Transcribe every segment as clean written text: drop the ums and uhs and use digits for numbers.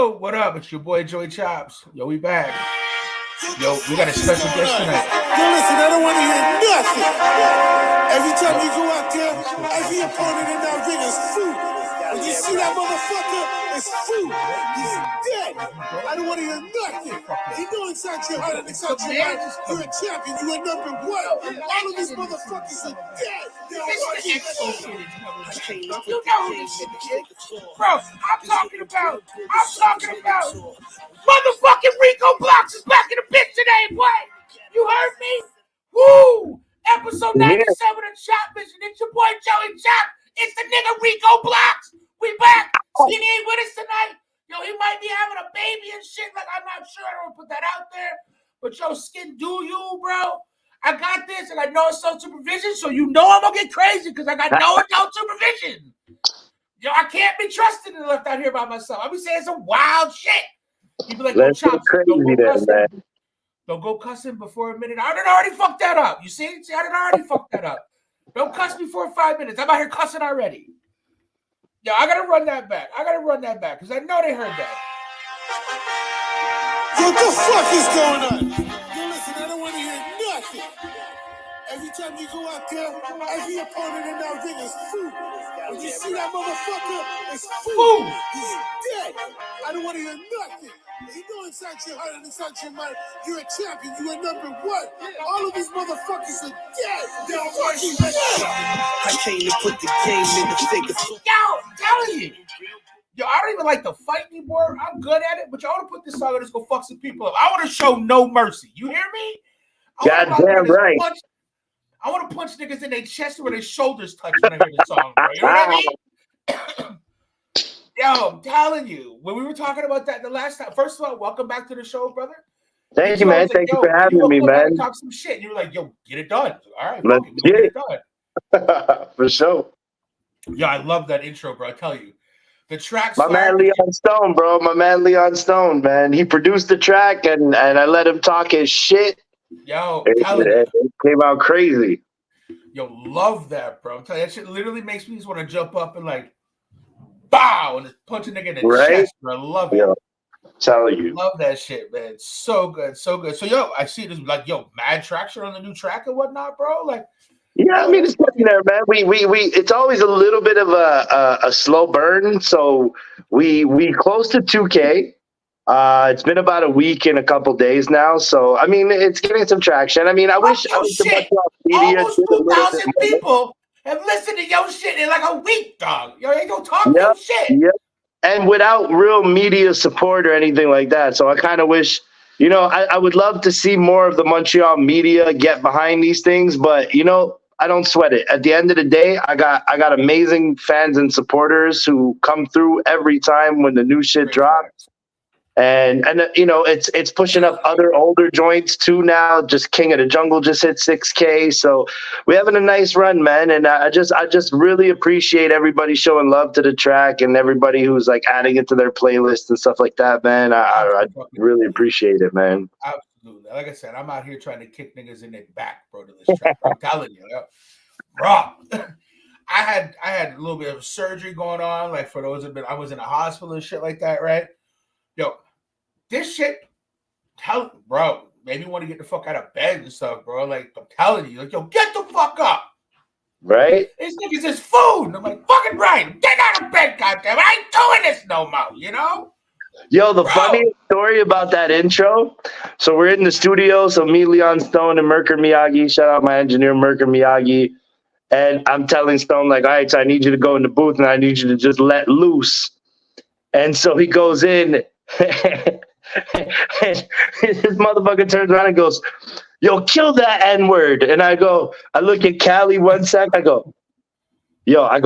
Yo, what up? It's your boy Joey Chops. Yo, we back. Yo, we got a special guest tonight. Yo, listen, I don't want to hear nothing. Every time you go out there, every opponent in that ring is food. When you see that motherfucker, it's food. He's dead. I don't want to hear nothing. You know inside your heart and inside your mind, you're a champion. You are number one. All of these motherfuckers are dead. You know who this shit is. Bro, I'm talking about motherfucking Rico Blox is back in the bitch today, boy. You heard me? Woo! Episode 97 of Chopvision. It's your boy Joey Chop. It's the nigga Rico Blox. We back. Skinny ain't with us tonight. Yo, he might be having a baby and shit. Like, I'm not sure. I don't put that out there. But yo, Skin, do you, bro? I got this, and I know it's no supervision, so you know I'm gonna get crazy because I got no adult supervision. Yo, I can't be trusted and left out here by myself. I'll be saying some wild shit. You be like, "Yo, Chops, don't go cussing before a minute." I done already fucked that up. You see? I done already fucked that up. Don't cuss before 5 minutes. I'm out here cussing already. Yo, I gotta run that back. Because I know they heard that. What the fuck is going on? Yo, listen, I don't want to hear nothing. Every time you go out there, every opponent in that ring is food. When you see that motherfucker, it's food. He's dead. I don't want to hear nothing. You know inside your heart and inside your mind, you're a champion. You are number one. All of these motherfuckers are dead. They're fucking dead. I came to put the game in the figure. Yo, I'm telling you. Yo, I don't even like to fight anymore. I'm good at it, but y'all want to put this song and just go fuck some people up. I want to show no mercy. You hear me? Goddamn right. I want to punch niggas in their chest where their shoulders touch when I hear the song, bro. You know what I mean? Yo, I'm telling you, when we were talking about that the last time, first of all, welcome back to the show, brother. Thank you, man. Thank you for having me, man. Talk some shit. And you were like, yo, get it done. All right, let's get it done. For sure. Yeah, I love that intro, bro. I tell you. The track's my man Leon Stone, bro. My man Leon Stone, man. He produced the track and I let him talk his shit. Yo, it came out crazy. Yo, love that, bro. I'm telling you, that shit literally makes me just want to jump up and like, bow, and just punch a nigga in the chest, bro. I love it. Yo, telling you. Love that shit, man. So good, so good. So, yo, I see this like, yo, mad traction on the new track and whatnot, bro. Like, yeah, I mean, it's getting there, man. We it's always a little bit of a slow burn. So we close to 2K. It's been about a week and a couple days now. So I mean, it's getting some traction. I mean, I wish the media almost 2,000 people have listened to your shit in like a week, dog. Yo, ain't gonna talk your shit. Yep. And without real media support or anything like that. So I kind of wish. You know, I would love to see more of the Montreal media get behind these things, but you know, I don't sweat it. At the end of the day, I got amazing fans and supporters who come through every time when the new shit drops. And you know, it's pushing up other older joints too now. Just King of the Jungle just hit 6K. So we're having a nice run, man. And I just really appreciate everybody showing love to the track and everybody who's like adding it to their playlist and stuff like that, man. I really appreciate it, man. Absolutely. Like I said, I'm out here trying to kick niggas in their back, bro, to this track. I'm telling you, bro. I had a little bit of surgery going on. Like for those I was in a hospital and shit like that, right? Yo, this shit, bro, made me want to get the fuck out of bed and stuff, bro. Like, I'm telling you, like, yo, get the fuck up. Right? These niggas is food. And I'm like, fucking right. Get out of bed, goddamn. I ain't doing this no more, you know? Yo, the funniest story about that intro. So we're in the studio. So me, Leon Stone, and Merker Miyagi. Shout out my engineer, Merker Miyagi. And I'm telling Stone, like, all right, so I need you to go in the booth and I need you to just let loose. And so he goes in, and this motherfucker turns around and goes, yo, kill that N-word. And I look at Callie 1 sec. I go,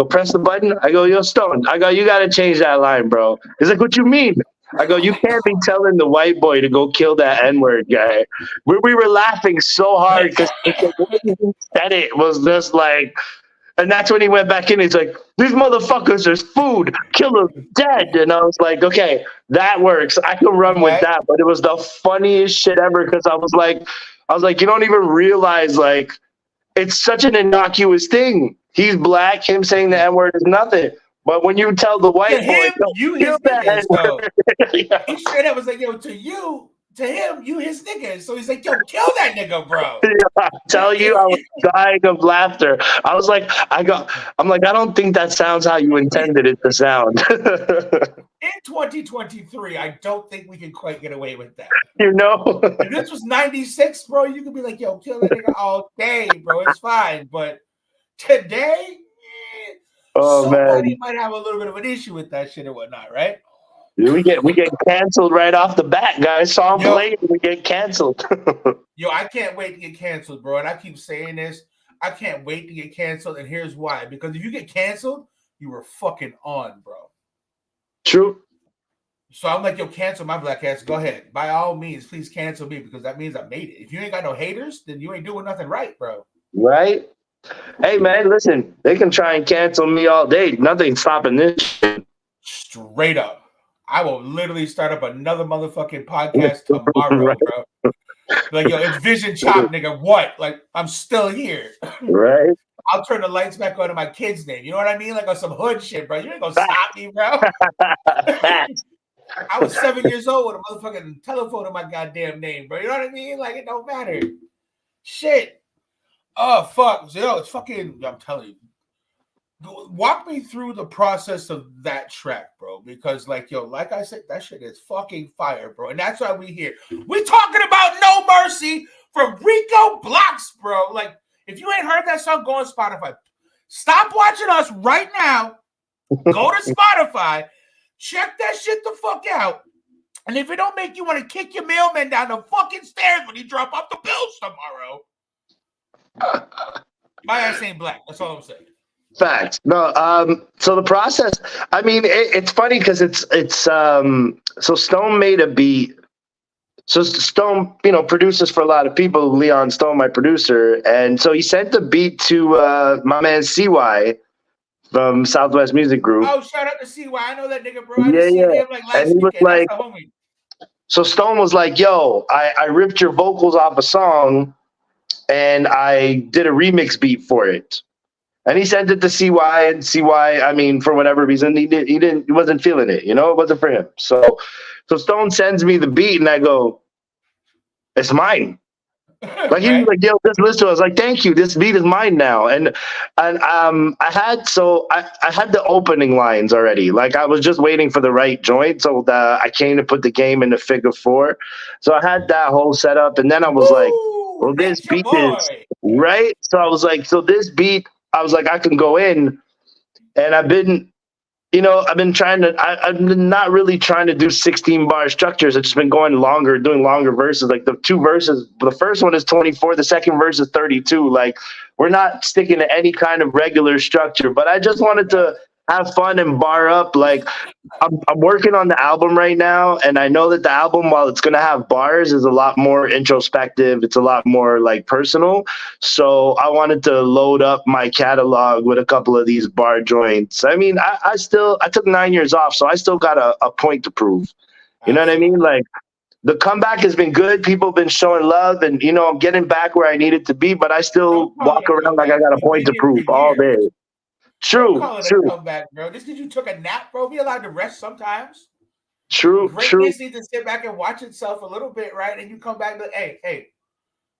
press the button. I go, yo, Stone. I go, you got to change that line, bro. He's like, what you mean? I go, you can't be telling the white boy to go kill that N-word guy. We were laughing so hard because the way he said it was just like, and that's when he went back in. He's like, these motherfuckers are food. Kill them dead. And I was like, okay, that works. I can run with that. But it was the funniest shit ever because I was like, you don't even realize, like, it's such an innocuous thing. He's black. Him saying the N-word is nothing. But when you tell the white To boy, him, don't you kill his that niggas, though. N-word. He straight up was like, yo, to him, you his niggas. So he's like, yo, kill that nigga, bro. I tell you, I was dying of laughter. I'm like, I don't think that sounds how you intended it to sound. In 2023, I don't think we can quite get away with that. You know? If this was 96, bro, you could be like, yo, kill that nigga all day, bro. It's fine. But today, somebody might have a little bit of an issue with that shit or whatnot, right? We get canceled right off the bat, guys. Song played, we get canceled. Yo, I can't wait to get canceled, bro. And I keep saying this. I can't wait to get canceled. And here's why. Because if you get canceled, you were fucking on, bro. True. So I'm like, yo, cancel my black ass. Go ahead. By all means, please cancel me because that means I made it. If you ain't got no haters, then you ain't doing nothing right, bro. Right? Hey, man, listen. They can try and cancel me all day. Nothing's stopping this shit. Straight up. I will literally start up another motherfucking podcast tomorrow, Right. bro. Like, yo, it's Vision Chop, nigga. What? Like, I'm still here. Right? I'll turn the lights back on to my kid's name. You know what I mean? Like on some hood shit, bro. You ain't gonna stop me, bro. I was 7 years old with a motherfucking telephone in my goddamn name, bro. You know what I mean? Like, it don't matter. Shit. Oh, fuck. Yo, it's fucking, I'm telling you. Walk me through the process of that track, bro. Because, like, yo, like I said, that shit is fucking fire, bro. And that's why we here. We talking about No Mercy from Rico Blox, bro. Like, if you ain't heard that song, go on Spotify. Stop watching us right now. Go to Spotify. Check that shit the fuck out. And if it don't make you want to kick your mailman down the fucking stairs when you drop off the bills tomorrow, my ass ain't black. That's all I'm saying. Facts. No, so the process, I mean, it's funny because it's so Stone made a beat. So Stone, produces for a lot of people. Leon Stone, my producer. And so he sent the beat to my man CY from Southwest Music Group. Oh, shout out to CY. I know that nigga, bro. I just seen him like last weekend. That's the homie. So Stone was like, yo, I ripped your vocals off a song and I did a remix beat for it. And he sent it to CY, and CY, I mean, for whatever reason, he wasn't feeling it, it wasn't for him. So Stone sends me the beat, and I go, it's mine. Like he was like, yo, just listen to it. I was like, thank you. This beat is mine now. And I had the opening lines already. Like I was just waiting for the right joint. So I came to put the game into figure 4. So I had that whole setup, and then I was like, well, this beat is right. So I was like, so this beat, I was like, I can go in, and I've been trying to, I've been not really trying to do 16 bar structures. I've just been going longer, doing longer verses. Like the 2 verses, the first one is 24, the second verse is 32. Like we're not sticking to any kind of regular structure, but I just wanted to have fun and bar up. Like I'm working on the album right now, and I know that the album, while it's going to have bars, is a lot more introspective. It's a lot more like personal. So I wanted to load up my catalog with a couple of these bar joints. I mean, I took 9 years off, so I still got a point to prove. You know what I mean? Like the comeback has been good. People have been showing love, and I'm getting back where I needed to be, but I still walk around like I got a point to prove all day. True. Comeback, bro. Just because you took a nap, bro, be allowed to rest sometimes. True. Greatness needs to sit back and watch itself a little bit, right? And you come back, like, hey,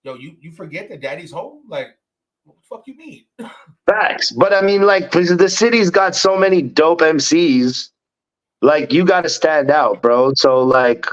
yo, you forget that daddy's home? Like, what the fuck you mean? Facts. But I mean, like, the city's got so many dope MCs. Like, you got to stand out, bro. So, like,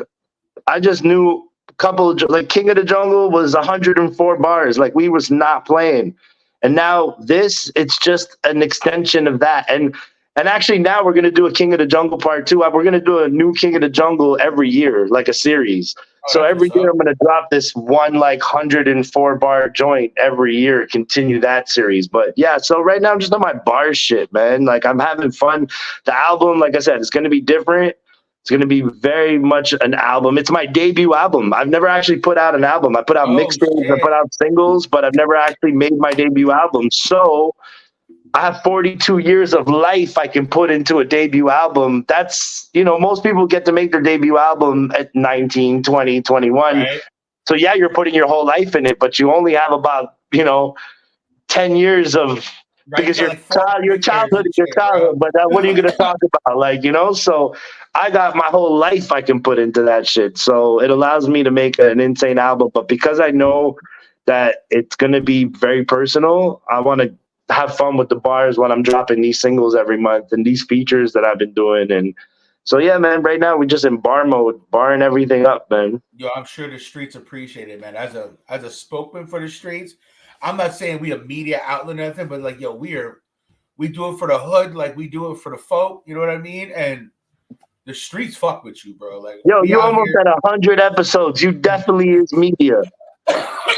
I just knew a couple, like, King of the Jungle was 104 bars. Like, we was not playing. And now it's just an extension of that. And actually now we're going to do a King of the Jungle part 2. We're going to do a new King of the Jungle every year, like a series. So every year I'm going to drop this one, like 104 bar joint every year, continue that series. But yeah, so right now I'm just on my bar shit, man. Like I'm having fun. The album, like I said, it's going to be different. It's going to be very much an album. It's my debut album. I've never actually put out an album. I put out mixtapes, I put out singles, but I've never actually made my debut album. So I have 42 years of life I can put into a debut album. That's, most people get to make their debut album at 19, 20, 21. Right. So yeah, you're putting your whole life in it, but you only have about, 10 years of Right, because you got like 4 your years childhood and is your shit, childhood. bro. But what are you gonna talk about? Like, so I got my whole life I can put into that shit. So it allows me to make an insane album. But because I know that it's gonna be very personal, I want to have fun with the bars when I'm dropping these singles every month and these features that I've been doing. And so yeah, man, right now we just in bar mode, barring everything up, man. Yo, I'm sure the streets appreciate it, man. As a spokesman for the streets, I'm not saying we a media outlet or anything, but like, yo, we do it for the hood, like we do it for the folk. You know what I mean? And the streets fuck with you, bro. Like Yo, we you out almost here. at 100 episodes. You definitely is media.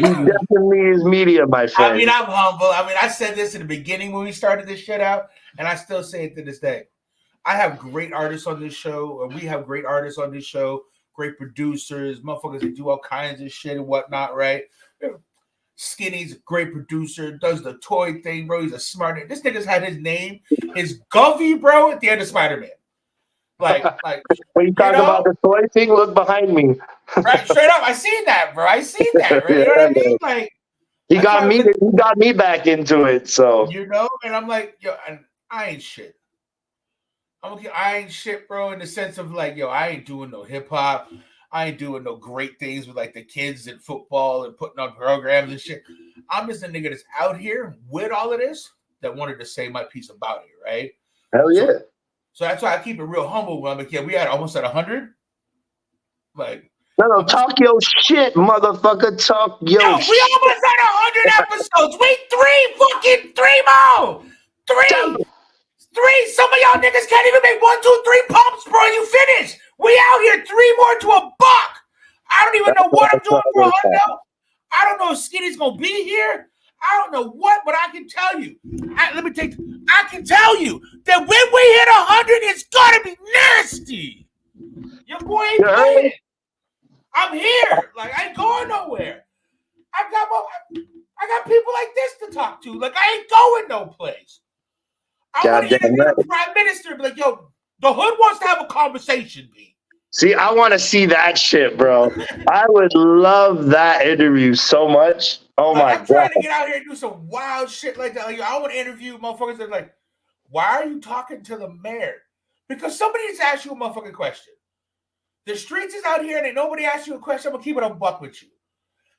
You definitely is media, my I mean, friend. I'm humble. I mean, I said this in the beginning when we started this shit out, and I still say it to this day. I have great artists on this show, or we have great artists on this show, great producers, motherfuckers that do all kinds of shit and whatnot, right? Skinny's a great producer, does the toy thing, bro. He's a smart. This nigga's had his name, his Govey, bro, at the end of Spider-Man. Like When you talk about the toy thing, look behind me. Right, straight up. I seen that, bro. I seen that, right? Yeah, You know what I mean? Like he got me back into it. So and I'm like, yo, and I ain't shit. I ain't shit, bro, in the sense of like, yo, I ain't doing no hip hop. I ain't doing no great things with like the kids in football and putting on programs and shit. I'm just a nigga that's out here with all of this that wanted to say my piece about it, right? Hell yeah. So that's why I keep it real humble when I'm like, yeah, we had almost at 100. Like, no, talk your shit, motherfucker. Talk your shit. We almost at 100 episodes. We three more. Three. Some of y'all niggas can't even make 1, 2, 3 pumps, bro. You finished. We out here 3 more to a buck. I don't even know what I'm doing for 100. I don't know if Skinny's gonna be here. I don't know what, but I can tell you. I can tell you that when we hit 100, it's gonna be nasty. Your boy ain't playing. I'm here. Like, I ain't going nowhere. I got people like this to talk to. Like, I ain't going no place. I want to interview the prime minister and be like, yo, the hood wants to have a conversation, B. See, I want to see that shit, bro. I would love that interview so much. Oh my God. I'm trying to get out here and do some wild shit like that. Like, I want to interview motherfuckers that are like, why are you talking to the mayor? Because somebody just asked you a motherfucking question. The streets is out here and ain't nobody asked you a question. I'm going to keep it a buck with you.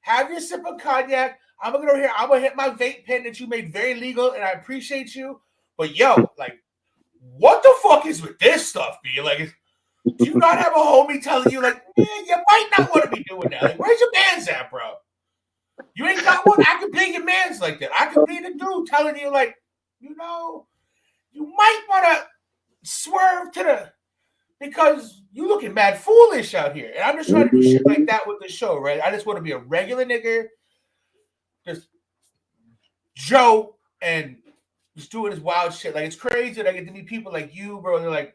Have your sip of cognac. I'm going to go here. I'm going to hit my vape pen that you made very legal, and I appreciate you. But, yo, like, what the fuck is with this stuff, B? Like, do you not have a homie telling you, like, man, you might not want to be doing that? Like, where's your man's at, bro? You ain't got one. I could be your man's like that. I could be the dude telling you, like, you might want to swerve to the... Because you looking mad foolish out here. And I'm just trying to do shit like that with the show, right? I just want to be a regular nigga, just joke and just doing this wild shit. Like, it's crazy that I get to meet people like you, bro. They're like,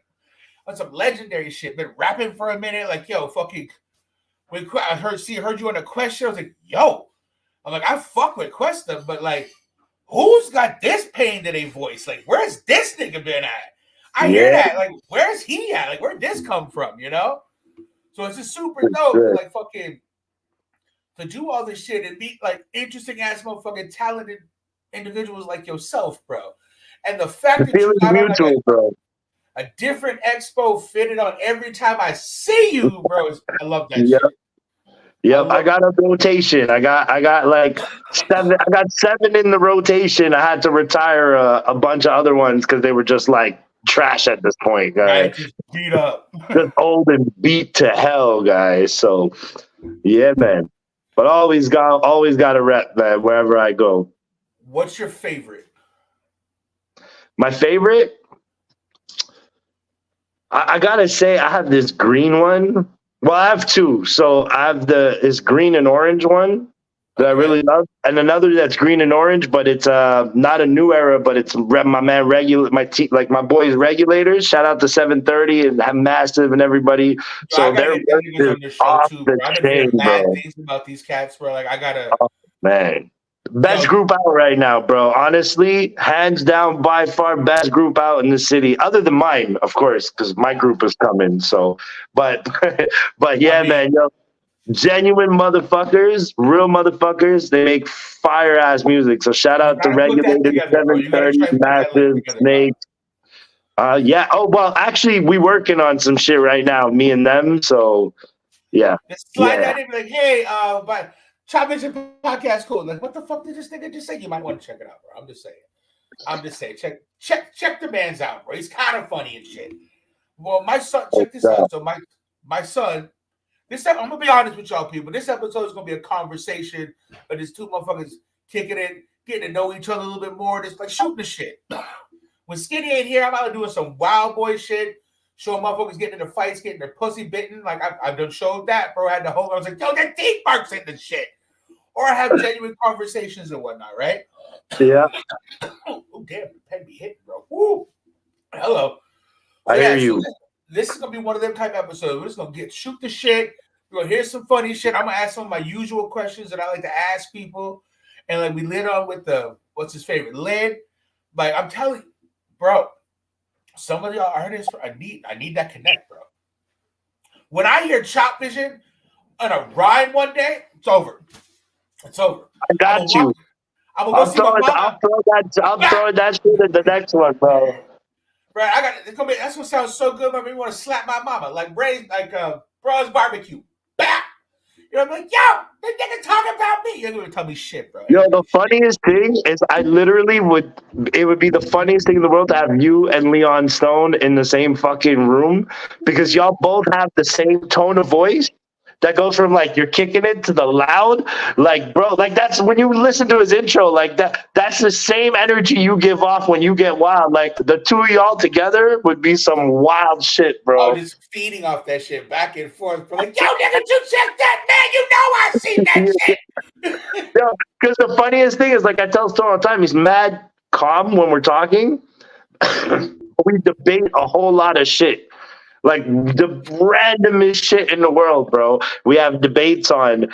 on some legendary shit. Been rapping for a minute. Like, yo, fucking, when I heard you on a question, I was like, yo. I'm like, I fuck with Questa, but like, who's got this pain to their voice? Like, where's this nigga been at? I hear that. Like, where's he at? Like, where'd this come from, you know? So it's just super dope, like, fucking, to do all this shit and meet, like, interesting-ass motherfucking talented individuals like yourself, bro. And the fact that you got on, like, a different expo fitted on every time I see you, bro, I love that shit. Yep, I got a rotation. I got like 7. I got 7 in the rotation. I had to retire a bunch of other ones because they were just like trash at this point, guys. Right, just beat up. Just old and beat to hell, guys. So yeah, man. But always got a rep, man, wherever I go. What's your favorite? My favorite? I gotta say, I have this green one. Well, I have 2. So I have this green and orange one that I really love, and another that's green and orange, but it's not a new era, but it's my man my boys Regulators. Shout out to 730 and Massive and everybody. So they're off the chain, bro. Things about these cats, bro. Like, I gotta. Oh, man. Best group out right now, bro. Honestly, hands down, by far, best group out in the city, other than mine, of course, because my group is coming. So, but yeah, man, yo, genuine motherfuckers, real motherfuckers. They make fire ass music. So shout You out to gotta put that Regulated together, bro. You gotta 730, try to put that link Massive, together, bro. Snake. Yeah. Oh well, actually, we working on some shit right now, me and them. So yeah. Just slide Yeah. that in, be like, hey, but Chopvision podcast, cool. Like, what the fuck did this nigga just say? You might want to check it out, bro. I'm just saying. Check the man's out, bro. He's kind of funny and shit. Well, my son, check this out. So my son, I'm gonna be honest with y'all people. This episode is gonna be a conversation of these two motherfuckers kicking it, getting to know each other a little bit more, just like shooting the shit. When Skinny ain't here, I'm out doing some wild boy shit, showing motherfuckers getting into fights, getting their pussy bitten. Like I've done showed that, bro. I had the whole. I was like, yo, that teeth marks in the shit. Or I have genuine conversations and whatnot, right? Yeah. Oh damn, the pen be hitting, bro. Woo. Hello. I hear you. So this is gonna be one of them type episodes. We're just gonna shoot the shit. We're gonna hear some funny shit. I'm gonna ask some of my usual questions that I like to ask people, and like we lid on with the what's his favorite lid. Like I'm telling you, bro, some of y'all artists, I need that connect, bro. When I hear Chopvision on a rhyme one day, it's over. It's over. I got you. I'll throw that shit at the next one, bro. Right, that's what sounds so good. I mean, want to slap my mama like Bray's, like Bro's barbecue. Bah! You know, I'm like, yo, they nigga talking about me. You're gonna tell me shit, bro. Yo, the funniest thing is, I literally it would be the funniest thing in the world to have you and Leon Stone in the same fucking room, because y'all both have the same tone of voice that goes from like you're kicking it to the loud. Like, bro, like that's when you listen to his intro, like that's the same energy you give off when you get wild. Like the two of y'all together would be some wild shit, bro. Oh, just feeding off that shit back and forth. Bro. Like, yo, nigga, you check that, man. You know I seen that shit. Yo, because the funniest thing is, like I tell Stone all the time, he's mad calm when we're talking. We debate a whole lot of shit. Like the randomest shit in the world, bro. We have debates on,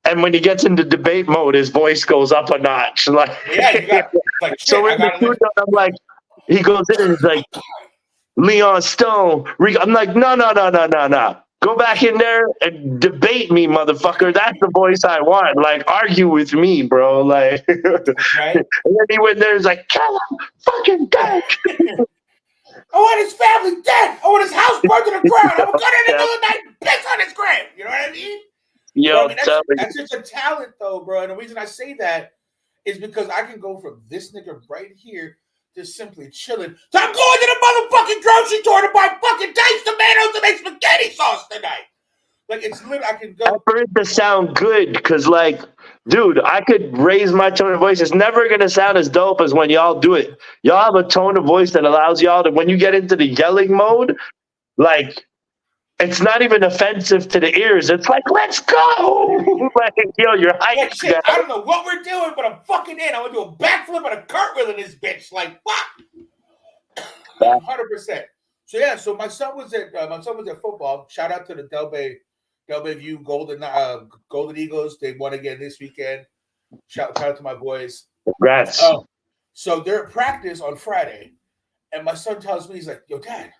and when he gets into debate mode, his voice goes up a notch. Like, yeah, you got like shit, so in the studio, I'm like, he goes in and he's like, Leon Stone, Rico. I'm like, no. Go back in there and debate me, motherfucker. That's the voice I want. Like, argue with me, bro. Like, right? And then he went there and was like, kill him, fucking dead. I want his family dead. I want his house burned to the ground. I'm gonna go in the middle of the night and piss on his grave. You know what I mean? Yo, I mean, that's just a talent, though, bro. And the reason I say that is because I can go from this nigga right here just simply chilling. So I'm going to the motherfucking grocery store to buy fucking diced tomatoes to make spaghetti sauce tonight. Like, it's literally, I can go. For it to sound good, because, like, dude, I could raise my tone of voice. It's never going to sound as dope as when y'all do it. Y'all have a tone of voice that allows y'all to, when you get into the yelling mode, like, it's not even offensive to the ears. It's like, let's go. Like, yo, you're hyped. Shit, I don't know what we're doing, but I'm fucking in. I'm going to do a backflip and a cartwheel in this bitch. Like, what? 100%. So, yeah, so my son was at football. Shout out to the Delbay View Golden Eagles. They won again this weekend. Shout out to my boys. Congrats. So they're at practice on Friday, and my son tells me, he's like, yo, Dad,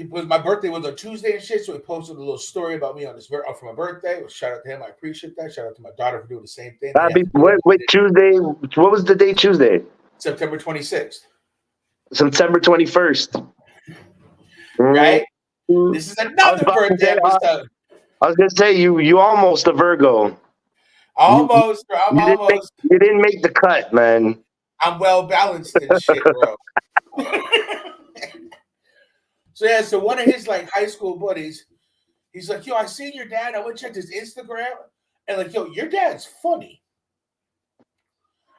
my birthday was on Tuesday and shit, so he posted a little story about me for my birthday. Well, shout out to him. I appreciate that. Shout out to my daughter for doing the same thing. Wait, Tuesday? What was the date Tuesday? September 26th. September 21st. Right? This is another birthday episode. I was gonna say you almost a Virgo. Almost. You didn't make the cut, man. I'm well balanced and shit, bro. So one of his like high school buddies, he's like, yo, I seen your dad. I went check his Instagram, and like, yo, your dad's funny.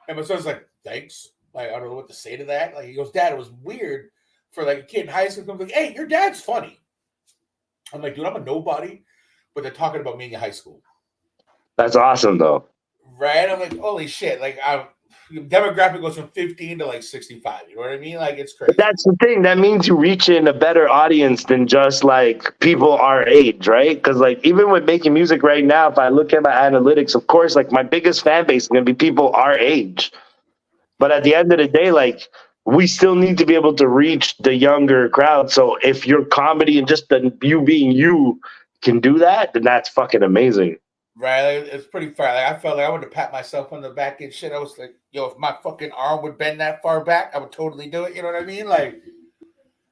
And my son's like, thanks. Like, I don't know what to say to that. Like, he goes, Dad, it was weird for like a kid in high school. Comes like, hey, your dad's funny. I'm like, dude, I'm a nobody, but they're talking about me in high school. That's awesome, though. Right? I'm like, holy shit! Like, demographic goes from 15 to like 65. You know what I mean? Like, it's crazy. That's the thing. That means you reach in a better audience than just like people our age, right? Because like even with making music right now, if I look at my analytics, of course, like my biggest fan base is gonna be people our age. But at the end of the day, like we still need to be able to reach the younger crowd. So if your comedy and just you being you can do that, then that's fucking amazing. Right, it's pretty far. Like, I felt like I wanted to pat myself on the back and shit. I was like, yo, if my fucking arm would bend that far back, I would totally do it. You know what I mean? Like,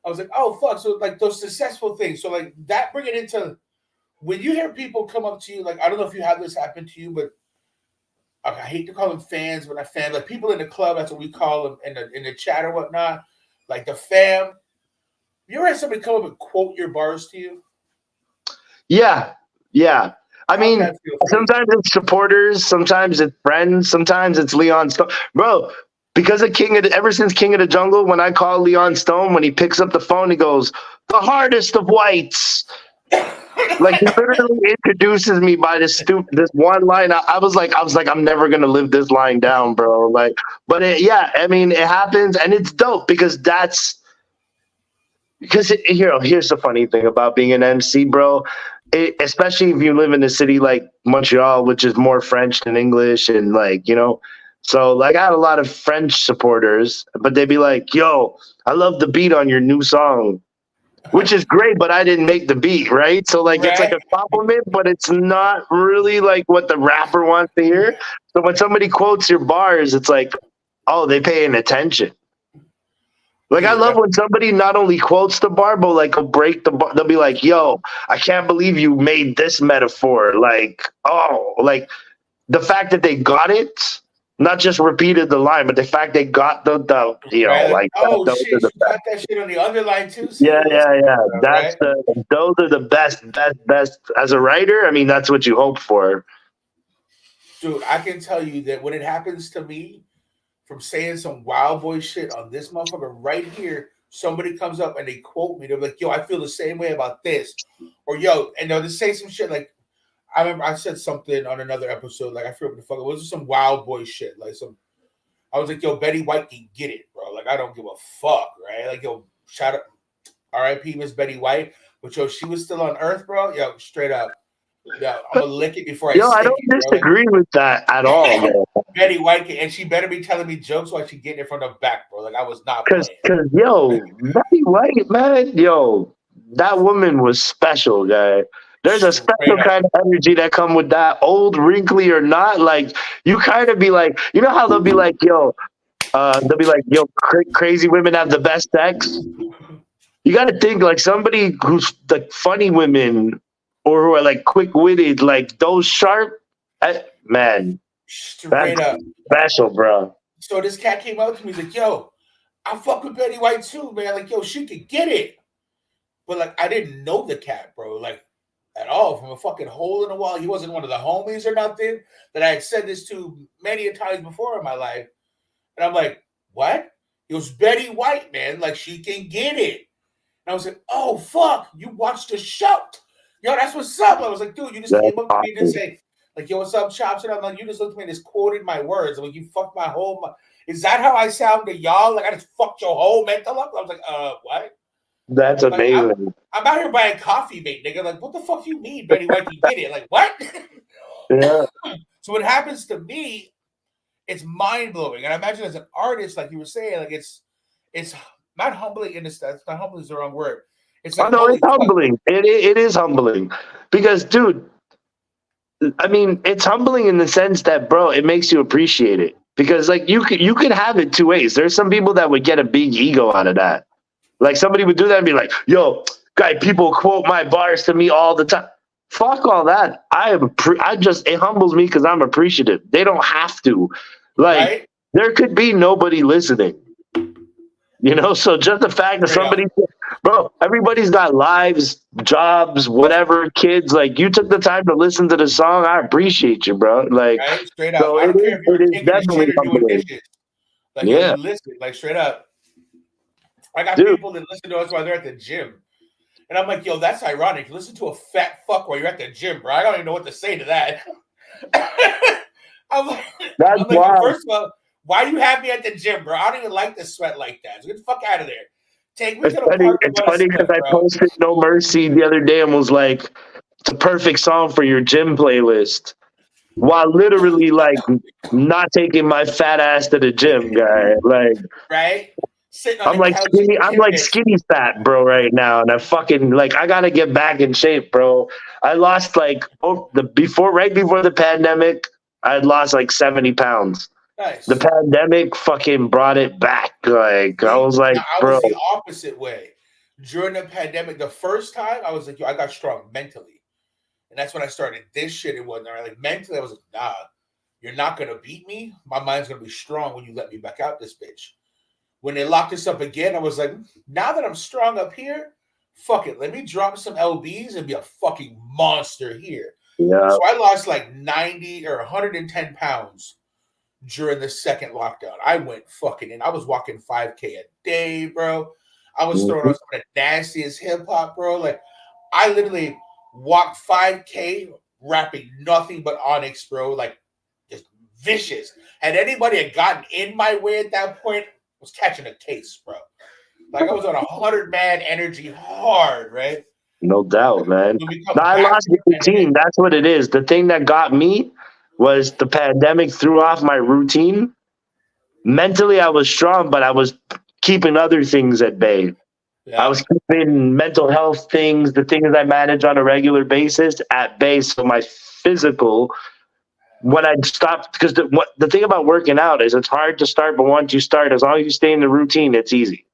I was like, oh fuck. So like those successful things. So like that, bring it into when you hear people come up to you. Like, I don't know if you have this happen to you, but I hate to call them fans, but not fans. Like people in the club, that's what we call them in the chat or whatnot. Like the fam. You ever had somebody come up and quote your bars to you? Yeah. I mean, sometimes it's supporters, sometimes it's friends, sometimes it's Leon Stone. Bro, because of ever since King of the Jungle, when I call Leon Stone, when he picks up the phone, he goes, the hardest of whites. Like he literally introduces me by this one line. I was like, I'm never gonna live this line down, bro. Like, but I mean, it happens and it's dope because here's the funny thing about being an MC, bro. Especially if you live in a city like Montreal, which is more French than English, and like, you know, so like I had a lot of French supporters, but they'd be like, yo, I love the beat on your new song, which is great, but I didn't make the beat, right? So like It's like a compliment, but it's not really like what the rapper wants to hear. So when somebody quotes your bars, it's like, oh, they paying attention. Like, I love when somebody not only quotes the bar, but like will break the bar. They'll be like, yo, I can't believe you made this metaphor. Like, oh, like the fact that they got it, not just repeated the line, but the fact they got the you know, like, oh shit, you got that shit on the underline too. Yeah. Those are the best as a writer. I mean, that's what you hope for. Dude, I can tell you that when it happens to me, from saying some wild boy shit on this motherfucker right here, somebody comes up and they quote me. They're like, yo, I feel the same way about this. Or yo, and they'll just say some shit like, I remember I said something on another episode, like I forget what the fuck it was, some wild boy shit. Like I was like, yo, Betty White can get it, bro. Like, I don't give a fuck, right? Like, yo, shout out, R.I.P. Miss Betty White. But yo, she was still on Earth, bro. Yo, straight up. Yeah, I'm gonna lick it before I. I don't disagree with that at all, man. Betty White, and she better be telling me jokes while she getting it from the back, bro. Like I was not playing. Because yo, Betty White, man, yo, that woman was special, guy. There's a special kind of energy that come with that, old, wrinkly or not. Like you kind of be like, you know how they'll be like, yo, crazy women have the best sex. You got to think like somebody who's like funny women. Or who are like quick-witted, like those sharp, man. Straight up. Special, bro. So this cat came up to me, he's like, yo, I fuck with Betty White too, man. Like, yo, she could get it. But like, I didn't know the cat, bro, like at all, from a fucking hole in the wall. He wasn't one of the homies or nothing that I had said this to many a times before in my life. And I'm like, what? He goes, Betty White, man, like she can get it. And I was like, oh, fuck, you watched the show. Yo, that's what's up. I was like, dude, you just came up to me and say, like, yo, what's up, Chops? And I'm like, you just looked at me and just quoted my words. I'm like, you fucked my whole. Is that how I sound to y'all? Like, I just fucked your whole mental up? I was like, what? That's like, amazing. I'm out here buying coffee, mate, nigga. Like, what the fuck you mean, Betty White can get it? Like, what? Yeah. So what happens to me, it's mind blowing. And I imagine as an artist, like you were saying, like it's not humbling in this. That's not humbling is the wrong word. It's like, it's humbling. It is humbling because, dude, I mean, it's humbling in the sense that, bro, it makes you appreciate it because, like, you could have it two ways. There's some people that would get a big ego out of that. Like, somebody would do that and be like, yo, guy, people quote my bars to me all the time. Fuck all that. It humbles me because I'm appreciative. They don't have to. Like, right? There could be nobody listening. You know, so just the fact that somebody, bro, everybody's got lives, jobs, whatever, kids. Like, you took the time to listen to the song. I appreciate you, bro. Like, right? Straight up. So I don't care if you're definitely doing dishes. Like, yeah. You listen, like, straight up. I got people that listen to us while they're at the gym. And I'm like, yo, that's ironic. Listen to a fat fuck while you're at the gym, bro. I don't even know what to say to that. I'm like, first of all, why do you have me at the gym, bro? I don't even like to sweat like that. So get the fuck out of there. Take me to the park. It's funny because I posted No Mercy the other day and was like, it's a perfect song for your gym playlist. While literally like not taking my fat ass to the gym, guy. Like, right? sitting on I'm the like couch. skinny. I'm eating like fish. skinny fat, bro, right now, and I fucking like. I gotta get back in shape, bro. I lost like right before the pandemic. I had lost like 70 pounds. The Nice. pandemic fucking brought it back. Like I See, was like, now I bro, was the opposite way. During the pandemic, the first time I was like, yo, I got strong mentally. And that's when I started this shit and whatnot. Like mentally, I was like, nah, you're not gonna beat me. My mind's gonna be strong when you let me back out this bitch. When they locked us up again, I was like, now that I'm strong up here, fuck it. Let me drop some LBs and be a fucking monster here. yeah, So I lost like 90 or 110 pounds during the second lockdown. I went fucking in. I was walking 5K a day, bro. I was throwing on some of the nastiest hip hop, bro. Like I literally walked 5K rapping nothing but Onyx, bro. Like just vicious. Had anybody had gotten in my way at that point, I was catching a case, bro. Like I was on 100-man energy hard, right? no doubt, man. When we No, come I back lost from the routine. pandemic, That's what it is. The thing that got me was the pandemic threw off my routine. Mentally, I was strong, but I was keeping other things at bay. I yeah, was keeping mental health things, the things I manage on a regular basis, at bay. So my physical, when I stopped, because the thing about working out is it's hard to start, but once you start, as long as you stay in the routine, it's easy.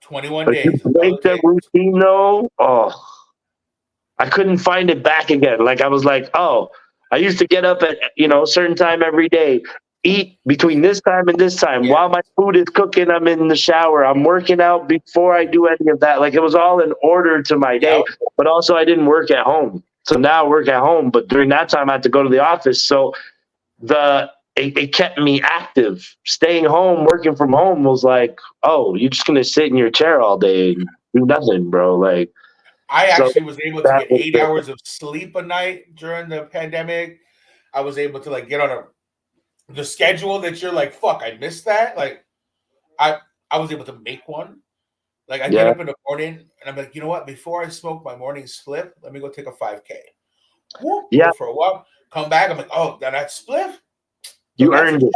21 But you days is all break it the takes. routine, though, oh, I couldn't find it back again. Like I was like, oh, I used to get up at a certain time every day, eat between this time and this time. Yeah. While my food is cooking, I'm in the shower. I'm working out before I do any of that. Like it was all in order to my Yeah. day. But also I didn't work at home. So now I work at home. But during that time I had to go to the office. So it kept me active. Staying home, working from home was like, oh, you're just gonna sit in your chair all day and do nothing, bro. Like I so actually was able to that get was 8 hours of sleep a night during the pandemic. I was able to like get on the schedule that you're like, fuck, I missed that. Like I I was able to make one. Like I get yeah. up in the morning and I'm like, you know what? Before I smoke my morning spliff, let me go take a 5K. Whoop, Yeah, go for a walk. Come back. I'm like, oh, that spliff. Yo, you that's a earned it.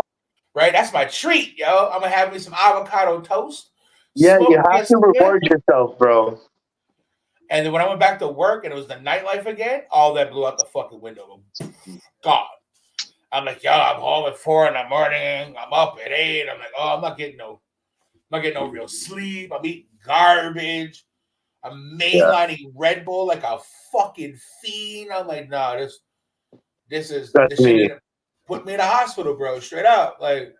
right. That's my treat, yo. I'm gonna have me some avocado toast, Yeah, you smoke me have a to spliff. reward yourself, bro. And then when I went back to work and it was the nightlife again, all that blew out the fucking window. God. I'm like, yo, I'm home at 4 in the morning. I'm up at 8. I'm like, oh, I'm not getting no real sleep. I'm eating garbage. I'm Yeah, mainlining Red Bull like a fucking fiend. I'm like, nah, this that's shit me. didn't put me in the hospital, bro. Straight up. Like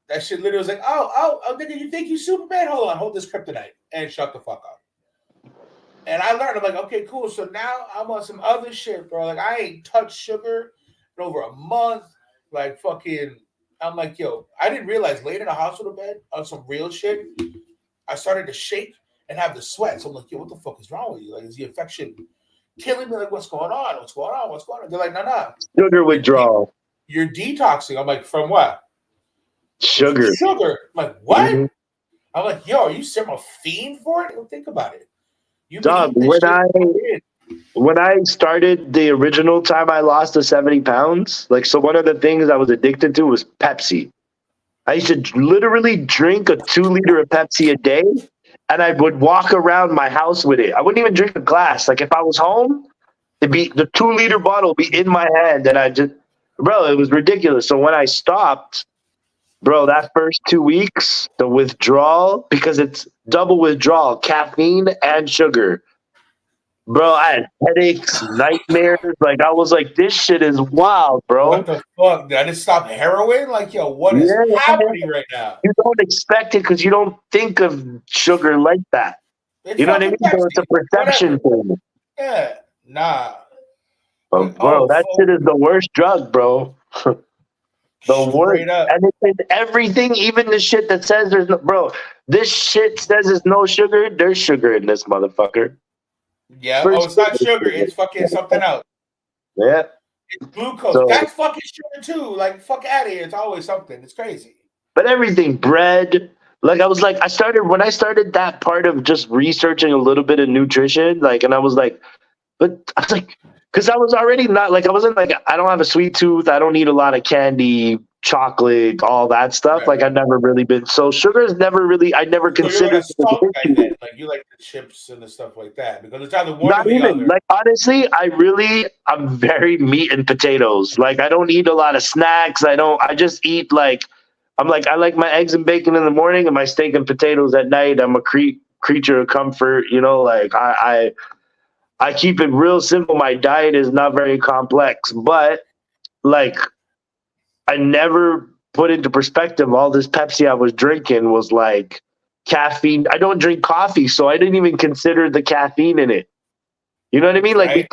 that shit literally was like, oh, nigga, you think you Superman? Hold this kryptonite and shut the fuck up. And I learned, I'm like, okay, cool. So now I'm on some other shit, bro. Like I ain't touched sugar in over a month. Like fucking, I'm like, yo, I didn't realize laying in a hospital bed on some real shit, I started to shake and have the sweats. I'm like, yo, what the fuck is wrong with you? Like, is the infection killing me? Like, what's going on? What's going on? What's going on? They're like, no. Sugar You're, de- withdrawal. you're detoxing. I'm like, from what? From Sugar. sugar. I'm like, what? Hmm. I'm like, yo, are you some a fiend for it? Well, think about it. You've been Dog, eating this shit. when I started the original time I lost the 70 pounds, like so one of the things I was addicted to was Pepsi. I used to literally drink a 2 liter of Pepsi a day, and I would walk around my house with it. I wouldn't even drink a glass. Like if I was home, it'd be the 2 liter bottle would be in my hand, and bro, it was ridiculous. So when I stopped, bro, that first 2 weeks, the withdrawal, because it's double withdrawal, caffeine and sugar. Bro, I had headaches, nightmares. Like I was like, this shit is wild, What bro. the fuck? Did I just stop heroin? Like, yo, what is Yeah, happening right now? you don't expect it because you don't think of sugar like that. It's You know what I fucking mean? So it's Pepsi. a perception Whatever. thing. Yeah. Nah. But Like, bro, oh, that shit is the worst drug, bro. The worst. straight up. And it's in everything, even the shit that says there's no, bro, this shit says there's no sugar. There's sugar in this motherfucker. Yeah. For Oh, it's not sure. sugar. It's fucking something else. Yeah. It's glucose. So, That's fucking sugar too. Like, fuck out of here. It's always something. It's crazy. but everything, bread. Like I was like, when I started that part of just researching a little bit of nutrition, like, and I was like, but I was like, because I was already not like, I wasn't like, I don't have a sweet tooth. I don't eat a lot of candy. chocolate, all that stuff. Right. Like I've never really been. So sugar is never really. I never So you're considered a it an salt guy issue. then. Like you like the chips and the stuff like that because it's either one or Not the even other. like honestly, I'm very meat and potatoes. Like I don't eat a lot of snacks. I just eat like I like my eggs and bacon in the morning and my steak and potatoes at night. I'm a creature of comfort, you know, like I keep it real simple. My diet is not very complex, but like I never put into perspective all this Pepsi I was drinking was like caffeine. I don't drink coffee, so I didn't even consider the caffeine in it. You know what I mean? Like Right.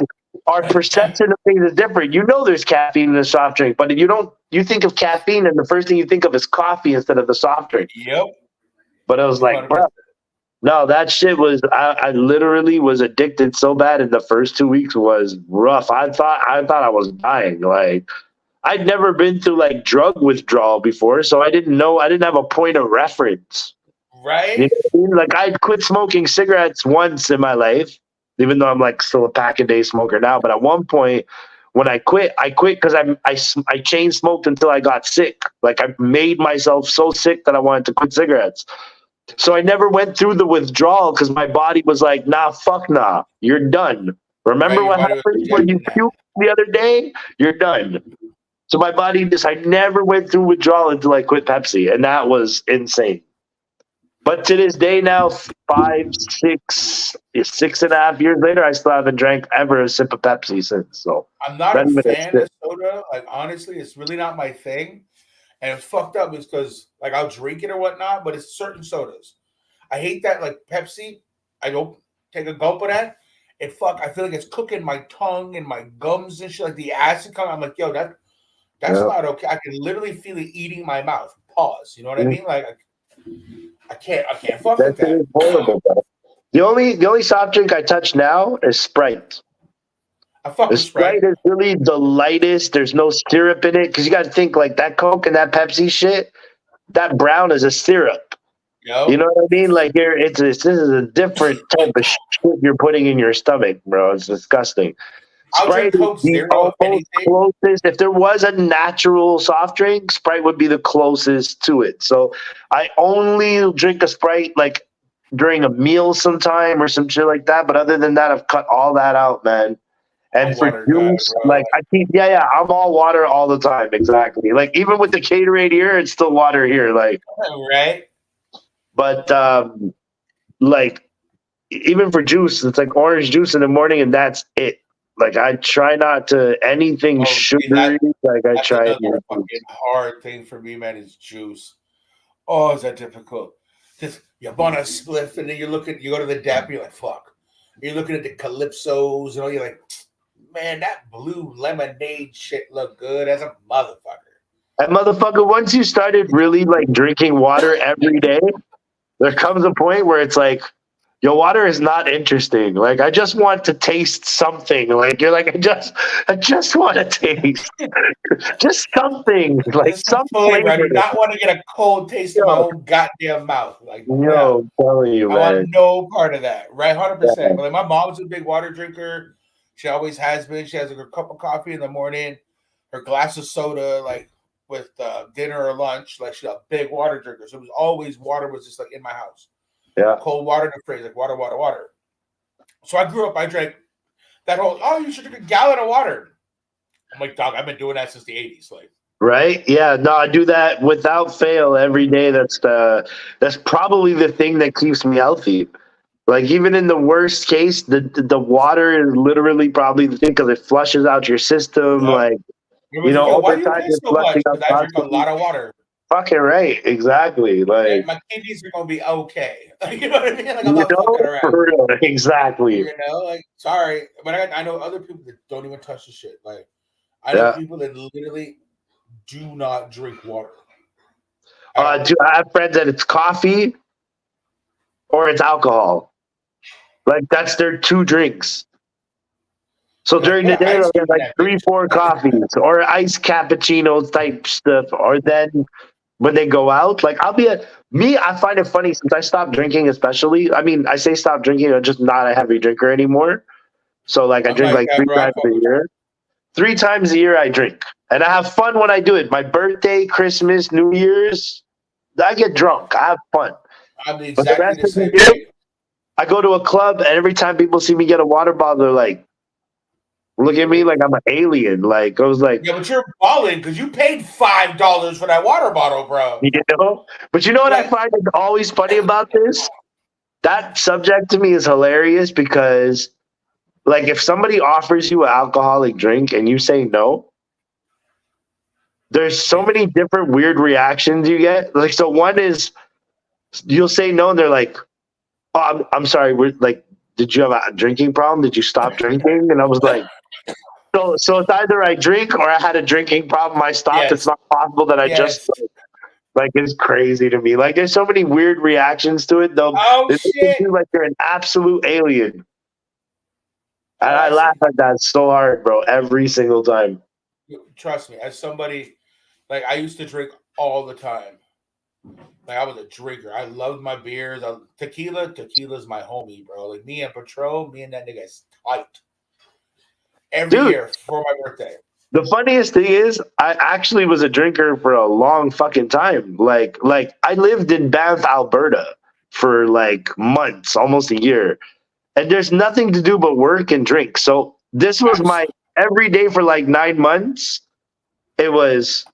our perception of things is different. You know there's caffeine in a soft drink, but you think of caffeine and the first thing you think of is coffee instead of the soft drink. Yep. But I was like, 100%. bro, no, that shit was I literally was addicted so bad in the first 2 weeks was rough. I thought I was dying. Like I'd never been through like drug withdrawal before, so I didn't have a point of reference. You Right. know what I mean? Like I'd quit smoking cigarettes once in my life, even though I'm like still a pack a day smoker now. But at one point, when I quit because I chain smoked until I got sick. Like I made myself so sick that I wanted to quit cigarettes. So I never went through the withdrawal because my body was like, nah, fuck nah, you're done. Right. Remember Your what body was happened when you rejecting that. puked the other day? You're done. So my body I never went through withdrawal until I quit Pepsi, and that was insane. But to this day now, 6.5 years later, I still haven't drank ever a sip of Pepsi since. So I'm not not a even a fan sip. of soda. Like honestly, it's really not my thing. And it's fucked up is because like I'll drink it or whatnot, but it's certain sodas. I hate that like Pepsi. I don't take a gulp of that. I feel like it's cooking my tongue and my gums and shit. Like the acid coming. I'm like, yo, that's Yeah. not okay. I can literally feel it eating my mouth. Pause. You know what I mean? Like I can't fuck That with shit that. is horrible, bro. The only soft drink I touch now is Sprite. I fuck The with Sprite. Sprite is really the lightest. There's no syrup in it because you got to think like that Coke and that Pepsi shit. That brown is a syrup. You Yo, know what I mean? Like this is a different type of shit you're putting in your stomach, bro. It's disgusting. I'll drink Sprite is Coke the Zero if almost anything. closest. If there was a natural soft drink, Sprite would be the closest to it. So I only drink a Sprite like during a meal sometime or some shit like that. But other than that, I've cut all that out, man. I'm And a for water guy, juice, bro. like I keep, yeah, I'm all water all the time. Exactly. Like even with the Gatorade here, it's still water here. Like, Right? but like even for juice, it's like orange juice in the morning, and that's it. Like I try not to anything Oh, see, sugary. Like I that's try. another fucking hard thing for me, man. Is juice. Oh, is that difficult? Just you want a spliff, and then you go to the dap, and you're like, fuck. You're looking at the calypsos, and all you're like, man, that blue lemonade shit look good as a motherfucker. And motherfucker, once you started really like drinking water every day, there comes a point where it's like, your water is not interesting. Like I just want to taste something. Like you're like, I just want to taste just something, like Just some some flavor. I do flavor. not want to get a cold taste in my Yo, own goddamn mouth. Like, no. I'm telling you, I want man. no part of that. Right, 100%. Yeah. But like my mom's a big water drinker. She always has been. She has like her cup of coffee in the morning, her glass of soda, like with dinner or lunch. Like she's a big water drinker. So it was always water was just like in my house. Yeah. Cold water in the fridge, like water, water, water. So I grew up, I drank that whole, oh, you should drink a gallon of water. I'm like, dog, I've been doing that since the 80s. Like, Right? Yeah. No, I do that without fail every day. That's probably the thing that keeps me healthy. Like even in the worst case, the water is literally probably the thing because it flushes out your system. yep. Like Everyone's like, yo, why over do you time drink it's so flushing much? out Because I drink a toxins. lot of water. Fucking right, exactly. Right? Like My kidneys are gonna be okay. You know what I mean? Like I'm you not know, fucking around. for real, exactly. You know, like sorry, but I know other people that don't even touch the shit. Like I know Yeah. people that literally do not drink water. at all. I have friends that it's coffee or it's alcohol. Like that's their two drinks. So Like, during the put day, ice they'll cube get in like that three, bitch. four coffees or iced cappuccinos type stuff. Or then when they go out, like I find it funny since I stopped drinking, especially. I mean, I say stop drinking, I'm just not a heavy drinker anymore. So like I I'm drink like like that, three bro. I times fuck a with you. year. 3 times a year I drink. And I have fun when I do it. My birthday, Christmas, New Year's, I get drunk. I have fun. I'm But the exactly rest the of the same year, way. I go to a club, and every time people see me get a water bottle, they're like, look at me like I'm an alien. Like, I was like, Yeah, but you're balling because you paid $5 for that water bottle, bro. you know? But you know what I Like, find is always funny about this? That subject to me is hilarious because, like, if somebody offers you an alcoholic drink and you say no, there's so many different weird reactions you get. Like, so one is you'll say no, and they're like, "Oh, I'm sorry. We're like, did you have a drinking problem? Did you stop drinking?" And I was like, so it's either I drink or I had a drinking problem. I stopped. It's yes, not possible that I just yes. like it's crazy to me. Like, there's so many weird reactions to it. Though Oh, they make you shit. feel like you're an absolute alien, and Oh, I I see. laugh at that so hard, bro, every single time. Trust me, as somebody, like, I used to drink all the time. Like, I was a drinker. I loved my beers. Tequila's my homie, bro. Like, me and Patron, me and that nigga is tight. Every Dude, year for my birthday. the funniest thing is, I actually was a drinker for a long fucking time. Like I lived in Banff, Alberta, for like months, almost a year, and there's nothing to do but work and drink. So this was my every day for like 9 months. It was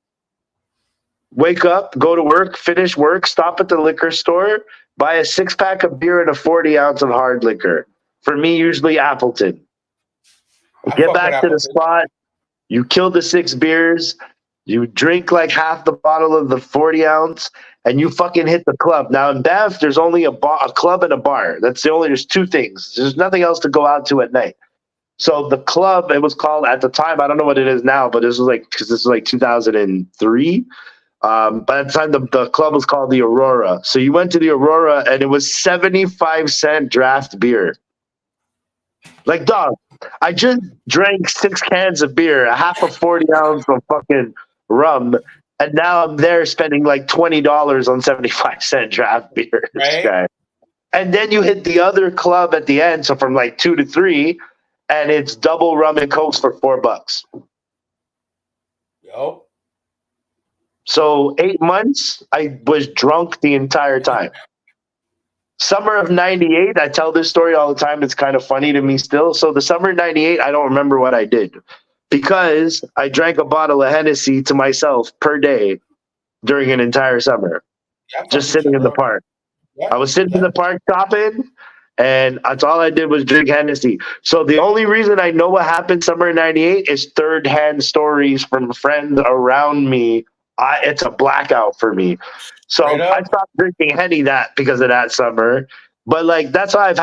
wake up, go to work, finish work, stop at the liquor store, buy a 6-pack of beer and a 40 ounce of hard liquor. For me, usually Appleton. I Get fuck with back to the Appleton. spot. You kill the 6 beers, you drink like half the bottle of the 40 ounce, and you fucking hit the club. Now in Banff, there's only a club and a bar. There's 2 things. There's nothing else to go out to at night. So the club, it was called at the time, I don't know what it is now, but this was like 2003. But at the time, the club was called the Aurora. So you went to the Aurora, and it was 75-cent draft beer. Like, dog, I just drank 6 cans of beer, a half a 40 ounce of fucking rum, and now I'm there spending like $20 on 75-cent draft beer. This Right? guy. And then you hit the other club at the end, so from like 2 to 3, and it's double rum and cokes for $4. Yo. So 8 months, I was drunk the entire time. Summer of 98, I tell this story all the time. It's kind of funny to me still. So the summer of 98, I don't remember what I did because I drank a bottle of Hennessy to myself per day during an entire summer, Yeah, just sitting in the park. Yeah, I was sitting in the park shopping, and that's all I did was drink Hennessy. So the only reason I know what happened summer of 98 is third-hand stories from friends around me. It's a blackout for me. So I stopped drinking Henny because of that summer. But like that's why I've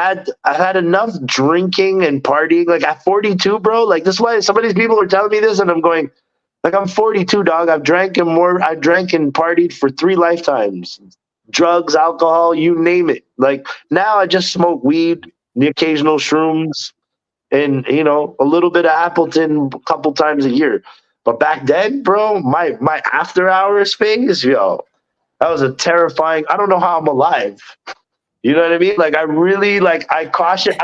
had enough drinking and partying. Like at 42, bro. Like this is why some of these people are telling me this, and I'm going, like I'm 42, dog. I've drank and partied for 3 lifetimes. Drugs, alcohol, you name it. Like now I just smoke weed, the occasional shrooms, and a little bit of Appleton a couple times a year. But back then, bro, my after hours phase, yo, that was a terrifying. I don't know how I'm alive. You know what I mean? Like I really I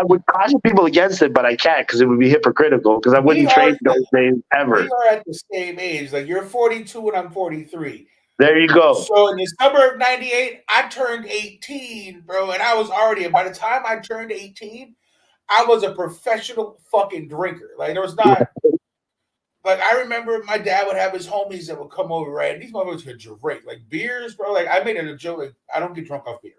would caution people against it, but I can't because it would be hypocritical because I wouldn't trade those days ever. We are at the same age. Like you're 42 and I'm 43. There you go. So in the summer of 98, I turned 18, bro, and I was already, by the time I turned 18, I was a professional fucking drinker. Like there was not like I remember my dad would have his homies that would come over, right? And these motherfuckers could drink. Like beers, bro. Like I made it a joke, like I don't get drunk off beer.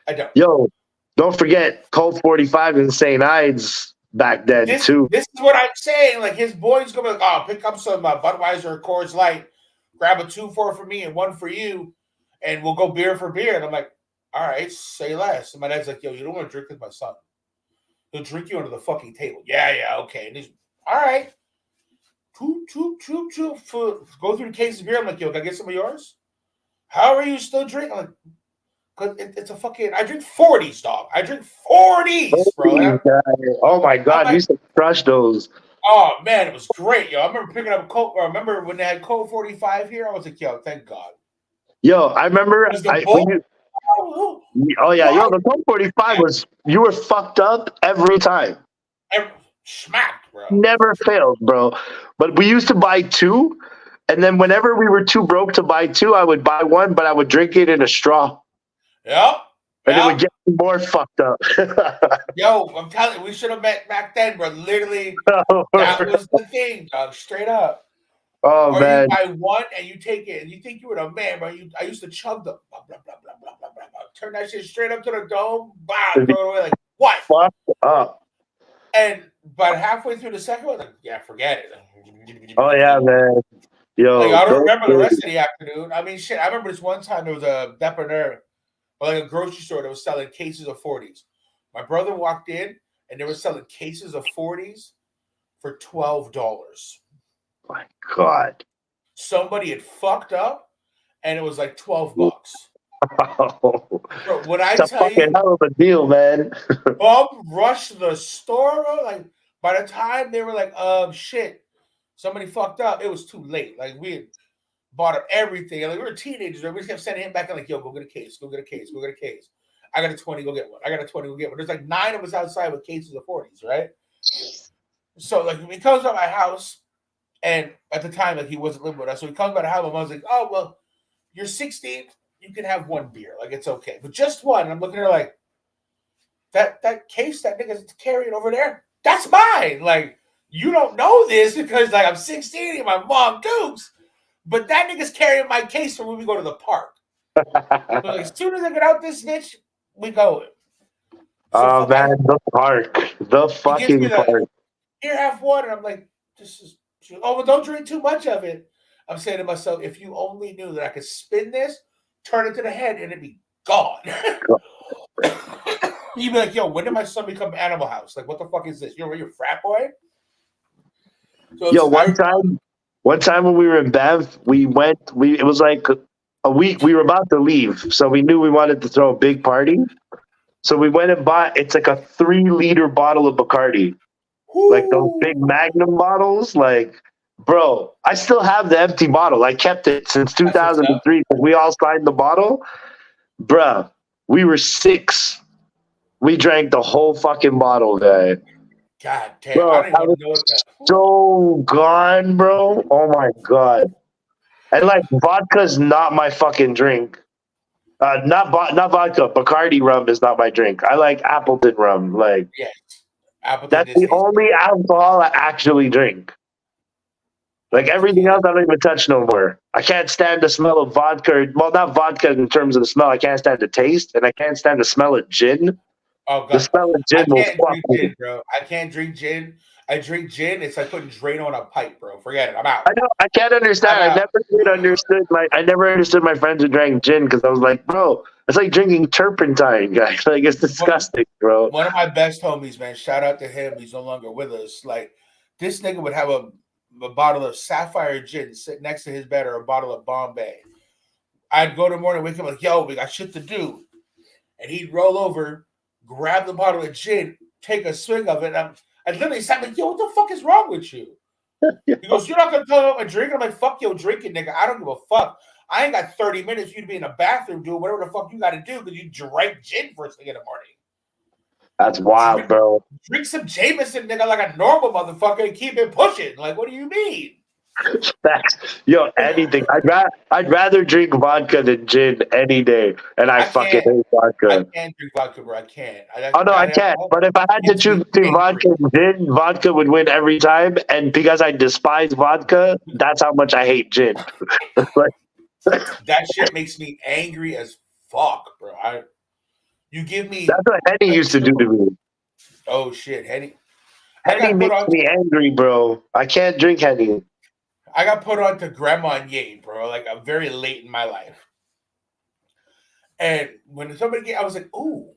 I don't. Yo, don't forget Colt 45 and St. Ides back then too. This is what I'm saying. Like his boys gonna be like, oh, pick up some Budweiser or Coors Light, grab a 2-4 for me and 1 for you, and we'll go beer for beer. And I'm like, all right, say less. And my dad's like, yo, you don't want to drink with my son. He'll drink you under the fucking table. Yeah, okay. And he's all right. Go through the case of beer. I'm like, yo, can I get some of yours? How are you still drinking? I'm like, because it's a fucking. I drink 40s, dog. I drink 40s, bro. Oh my god, you used to crush those. Oh man, it was great, yo. I remember picking up a Colt. I remember when they had Colt 45 here. I was like, yo, thank God. Yo, I remember. The Colt 45 was you were fucked up every time. Smacked, bro. Never failed, bro. But we used to buy two, and then whenever we were too broke to buy two, I would buy one, but I would drink it in a straw, Yep. and it would get me more fucked up. Yo, I'm telling you, we should have met back then, bro. Literally, that was the thing, dog. Straight up. Oh Or man, you buy one and you take it, and you think you were the man, bro. I used to chug the blah, blah, blah, blah, blah, blah, blah, blah. Turn that shit straight up to the dome, bow, throw it away like what? fucked up. And but halfway through the second one, like, yeah, forget it. Oh yeah, man. Yo, Like I don't remember the rest of the afternoon. I mean, shit. I remember this one time there was a depanneur, or like a grocery store that was selling cases of 40s. My brother walked in and they were selling cases of 40s for $12. my God. Somebody had fucked up, and it was like $12. Bro, when I It's a tell fucking you, hell of a deal, man. Bob rushed the store, bro. Like by the time they were like, shit, somebody fucked up. It was too late. Like we had bought up everything. And, like we were teenagers. Right? We just kept sending him back and like, yo, go get a case, go get a case, go get a case. I got a 20, go get one. I got a 20, go get one. There's like 9 of us outside with cases of 40s, right? So like he comes to my house, and at the time like he wasn't living with us, so he comes by the house. And I was like, oh well, you're 16. You can have one beer, like it's okay, but just one. And I'm looking at her like that case that nigga's carrying over there, that's mine. Like you don't know this because like I'm 16 and my mom dukes, but that nigga's carrying my case for when we go to the park. So, like, as soon as I get out this bitch, we go. So Oh man, the park, the fucking park. Here, have one, and I'm like, this is. Oh, well, don't drink too much of it. I'm saying to myself, if you only knew that I could spin this, turn it to the head, and it'd be gone. You'd be like, yo, when did my son become Animal House? Like, what the fuck is this? You're a frat boy? So Yo, one time when we were in Bev, it was like a week, we were about to leave, so we knew we wanted to throw a big party. So we went and bought, it's like a 3-liter bottle of Bacardi. Like those big Magnum bottles, like, bro, I still have the empty bottle. I kept it since 2003 because we all signed the bottle. Bruh, we were 6. We drank the whole fucking bottle, guy. God damn, bro, I didn't even know what that. So gone, bro. Oh my God. And like, vodka's not my fucking drink. Not vodka. Bacardi rum is not my drink. I like Appleton rum. Like, yes. Appleton that's the only alcohol I actually drink. Like everything else, I don't even touch no more. I can't stand the smell of vodka. Well, not vodka in terms of the smell. I can't stand the taste, and I can't stand the smell of gin. Oh God, the smell of gin will fuck me. Gin, bro. I can't drink gin. I drink gin. It's like putting Drano on a pipe, bro. Forget it. I'm out. I know. I can't understand. I never understood my friends who drank gin because I was like, bro, it's like drinking turpentine, guys. Like it's disgusting, bro. One of my best homies, man. Shout out to him. He's no longer with us. Like this nigga would have a bottle of Sapphire gin sit next to his bed or a bottle of Bombay. I'd go to the morning, wake up like, yo, we got shit to do, and he'd roll over, grab the bottle of gin, take a swig of it. And I literally sat like, yo, what the fuck is wrong with you? He goes, you're not gonna tell me I'm a drinker? I'm like, fuck yo, drinking, nigga. I don't give a fuck. I ain't got 30 minutes for you to be in the bathroom doing whatever the fuck you got to do because you drank gin first thing in the morning. That's wild, bro. Drink some Jameson, nigga, like a normal motherfucker and keep it pushing. Like, what do you mean? Yo, anything. I'd rather drink vodka than gin any day, and I fucking hate vodka. I can't drink vodka, bro. I can't. I can't. But if I had to choose between vodka and gin, vodka would win every time. And because I despise vodka, that's how much I hate gin. That shit makes me angry as fuck, bro. You give me. That's what Henny used to do to me. Oh shit, Henny. Henny makes me angry, bro. I can't drink Henny. I got put on to Grandma and Ye, bro. Like I'm very late in my life, and when somebody I was like, "Ooh,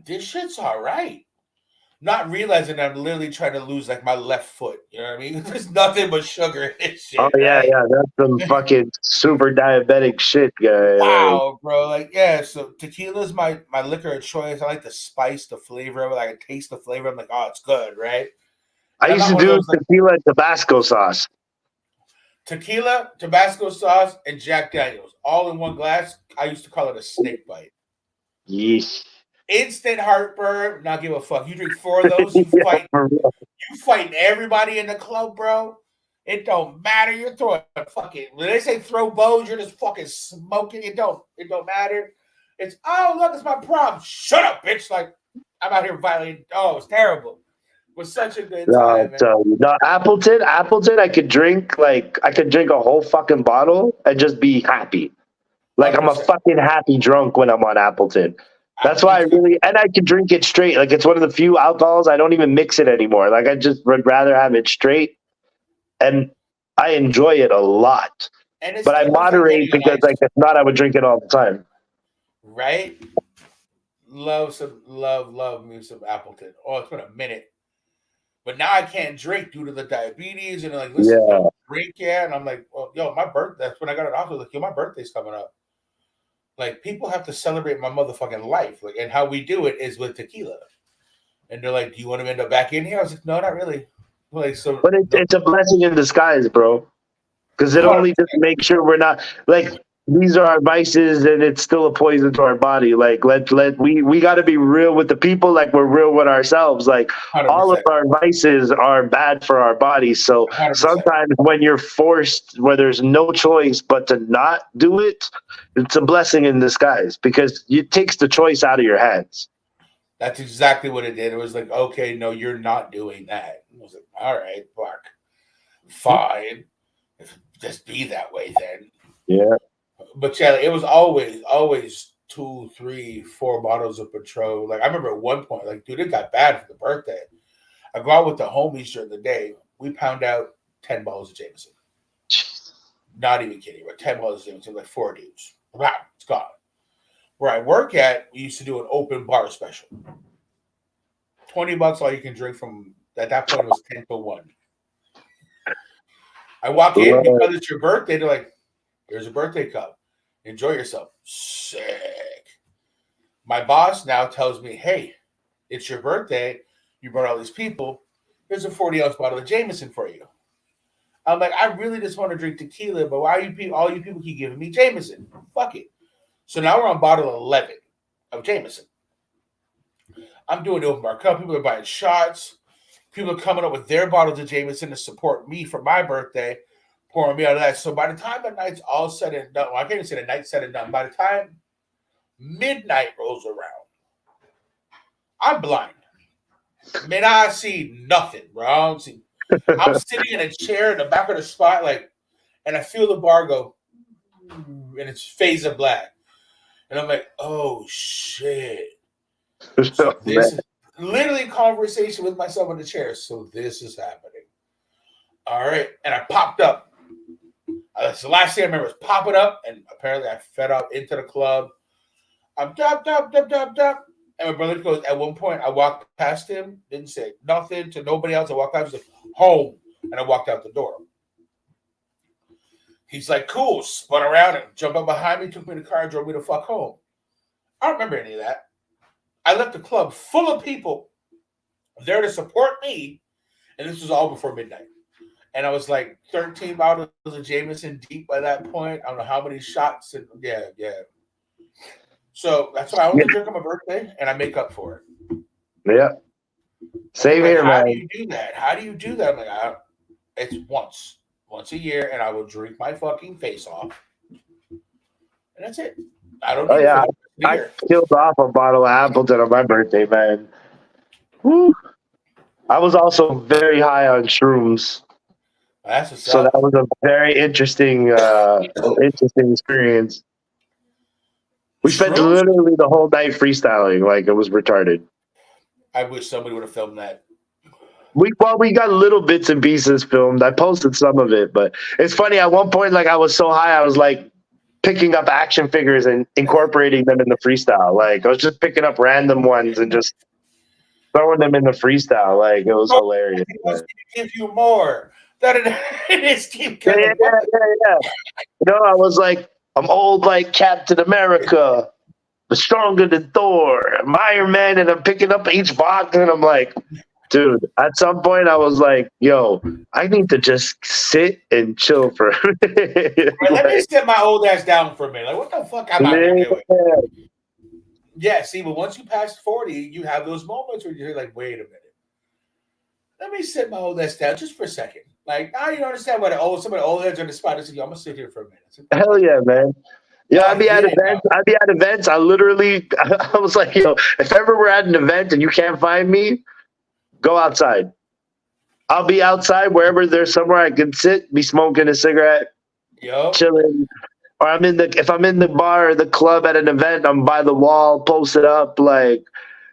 this shit's all right." Not realizing I'm literally trying to lose like my left foot. You know what I mean? There's nothing but sugar in this shit. Oh yeah, right? Yeah. That's some fucking super diabetic shit, guy. Wow, bro. Like, yeah. So tequila's my liquor of choice. I like the spice, the flavor of it. Like, I taste the flavor. I'm like, oh, it's good, right? And I used to do tequila and Tabasco sauce. Tequila, Tabasco sauce, and Jack Daniels all in one glass. I used to call it a snake bite. Yeesh. Instant heartburn. Not give a fuck. You drink 4 of those, you fight. You fighting everybody in the club, bro. It don't matter. You're throwing fucking. When they say throw bows, you're just fucking smoking. It don't matter. It's look, it's my prom. Shut up, bitch. Like I'm out here violating. Oh, it's terrible. It was such a good time, man. No, Appleton, I could drink a whole fucking bottle and just be happy. Like 100%. I'm a fucking happy drunk when I'm on Appleton. That's why I can drink it straight. Like it's one of the few alcohols I don't even mix it anymore. Like I just would rather have it straight, and I enjoy it a lot. But I moderate because like if not, I would drink it all the time. Right? Love me some Appleton. Oh, it's been a minute. But now I can't drink due to the diabetes and like listen, don't drink yet. And I'm like, well, yo, my birthday. That's when I got it off. I was like, yo, my birthday's coming up. Like people have to celebrate my motherfucking life. Like, and how we do it is with tequila. And they're like, do you want to end up back in here? I was like, no, not really. Like so, but it's a blessing in disguise, bro. Because it only just makes sure we're not like these are our vices and it's still a poison to our body. Like we got to be real with the people like we're real with ourselves. Like 100%. All of our vices are bad for our bodies. So 100%. Sometimes when you're forced, where there's no choice but to not do it, it's a blessing in disguise because it takes the choice out of your hands. That's exactly what it did. It was like, okay, no, you're not doing that. I was like, all right, fuck, fine. Just be that way then. Yeah. But yeah, it was always 2, 3, 4 bottles of Patron. Like I remember at one point, like, dude, it got bad for the birthday. I go out with the homies during the day. We pound out 10 bottles of Jameson. Not even kidding, but 10 bottles of Jameson, like 4 dudes. Wow, it's gone. Where I work at, we used to do an open bar special. $20 all you can drink from at that point it was 10 to 1. I walk in because it's your birthday, they're like, here's a birthday cup. Enjoy yourself. Sick. My boss now tells me, hey, it's your birthday. You brought all these people. Here's a 40-ounce bottle of Jameson for you. I'm like, I really just want to drink tequila, but why are all you people keep giving me Jameson? Fuck it. So now we're on bottle 11 of Jameson. I'm doing the open bar cup. People are buying shots. People are coming up with their bottles of Jameson to support me for my birthday, pouring me out of that. So by the time the night's all said and done, well, I can't even say the night's said and done. By the time midnight rolls around, I'm blind. Man, I see nothing, bro. I'm sitting in a chair in the back of the spot, like, and I feel the bar go, and it's phase of black. And I'm like, oh, shit. So this is literally conversation with myself in the chair. So this is happening. All right. And I popped up. That's the last thing I remember was popping up. And apparently I fed out into the club. I'm dub. And my brother goes, at one point, I walked past him, didn't say nothing to nobody else. I walked past him, like, home. And I walked out the door. He's like, cool, spun around and jumped up behind me, took me in the car, and drove me the fuck home. I don't remember any of that. I left the club full of people there to support me, and this was all before midnight. And I was like 13 bottles of Jameson deep by that point. I don't know how many shots. And yeah. So that's why I only drink on my birthday, and I make up for it. Yeah. Same here, man. How do you do that? I'm like, it's once a year, and I will drink my fucking face off, and that's it. I don't. I killed off a bottle of Appleton on my birthday, man. Woo. I was also very high on shrooms, so that was a very interesting experience. We spent literally the whole night freestyling, like it was retarded. I wish somebody would have filmed that. We got little bits and pieces filmed. I posted some of it, but it's funny. At one point, like I was so high, I was like picking up action figures and incorporating them in the freestyle. Like I was just picking up random ones and just throwing them in the freestyle. Like it was hilarious. He wants me to give you more. That it is keep yeah. You know, I was like, I'm old like Captain America, but stronger than Thor. I'm Iron Man, and I'm picking up each box, and I'm like, dude, at some point I was like, yo, I need to just sit and chill for a minute. Let me sit my old ass down for a minute. Like, what the fuck am I doing? Yeah, see, but once you pass 40, you have those moments where you're like, wait a minute. Let me sit my old ass down just for a second. Like, now you don't understand what some of the old heads on the spot. I said, yo, I'm gonna sit here for a minute. Said, Hell yeah, man. Yeah, now I'd I be at get it now. events. I'd be at events. I literally, I was like, yo, if ever we're at an event and you can't find me, go outside. I'll be outside wherever there's somewhere I can sit, be smoking a cigarette, Yo, chilling. Or if I'm in the bar or the club at an event, I'm by the wall, posted up. Like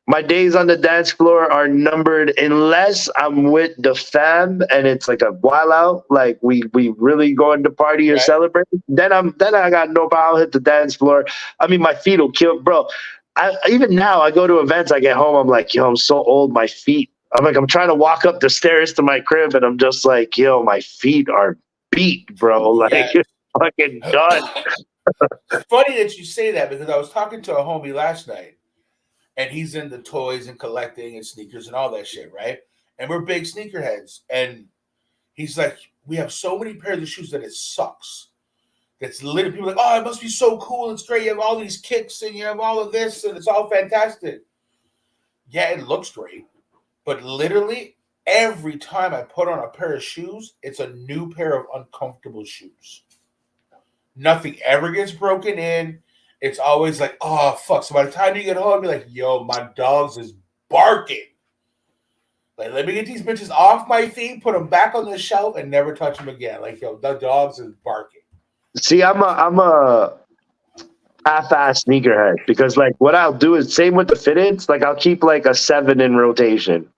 my days on the dance floor are numbered unless I'm with the fam and it's like a while out, like we really going to party or right? celebrate. Then I got no problem. I'll hit the dance floor. I mean, my feet will kill, bro. Even now I go to events. I get home. I'm like, yo, I'm so old. My feet. I'm trying to walk up the stairs to my crib, and I'm just like, yo, my feet are beat, bro. Like Yeah. fucking done. It's funny that you say that because I was talking to a homie last night, and he's into toys and collecting and sneakers and all that shit, right? And we're big sneakerheads. And he's like, we have so many pairs of shoes that it sucks. That's literally people are like, oh, it must be so cool. It's great. You have all these kicks and you have all of this, and it's all fantastic. Yeah, it looks great. But literally, every time I put on a pair of shoes, it's a new pair of uncomfortable shoes. Nothing ever gets broken in. It's always like, oh, fuck. So by the time you get home, you're like, yo, my dogs is barking. Like, let me get these bitches off my feet, put them back on the shelf, and never touch them again. Like, yo, the dogs is barking. See, I'm a half-ass sneakerhead because like what I'll do is same with the fitteds. Like I'll keep like a 7 in rotation.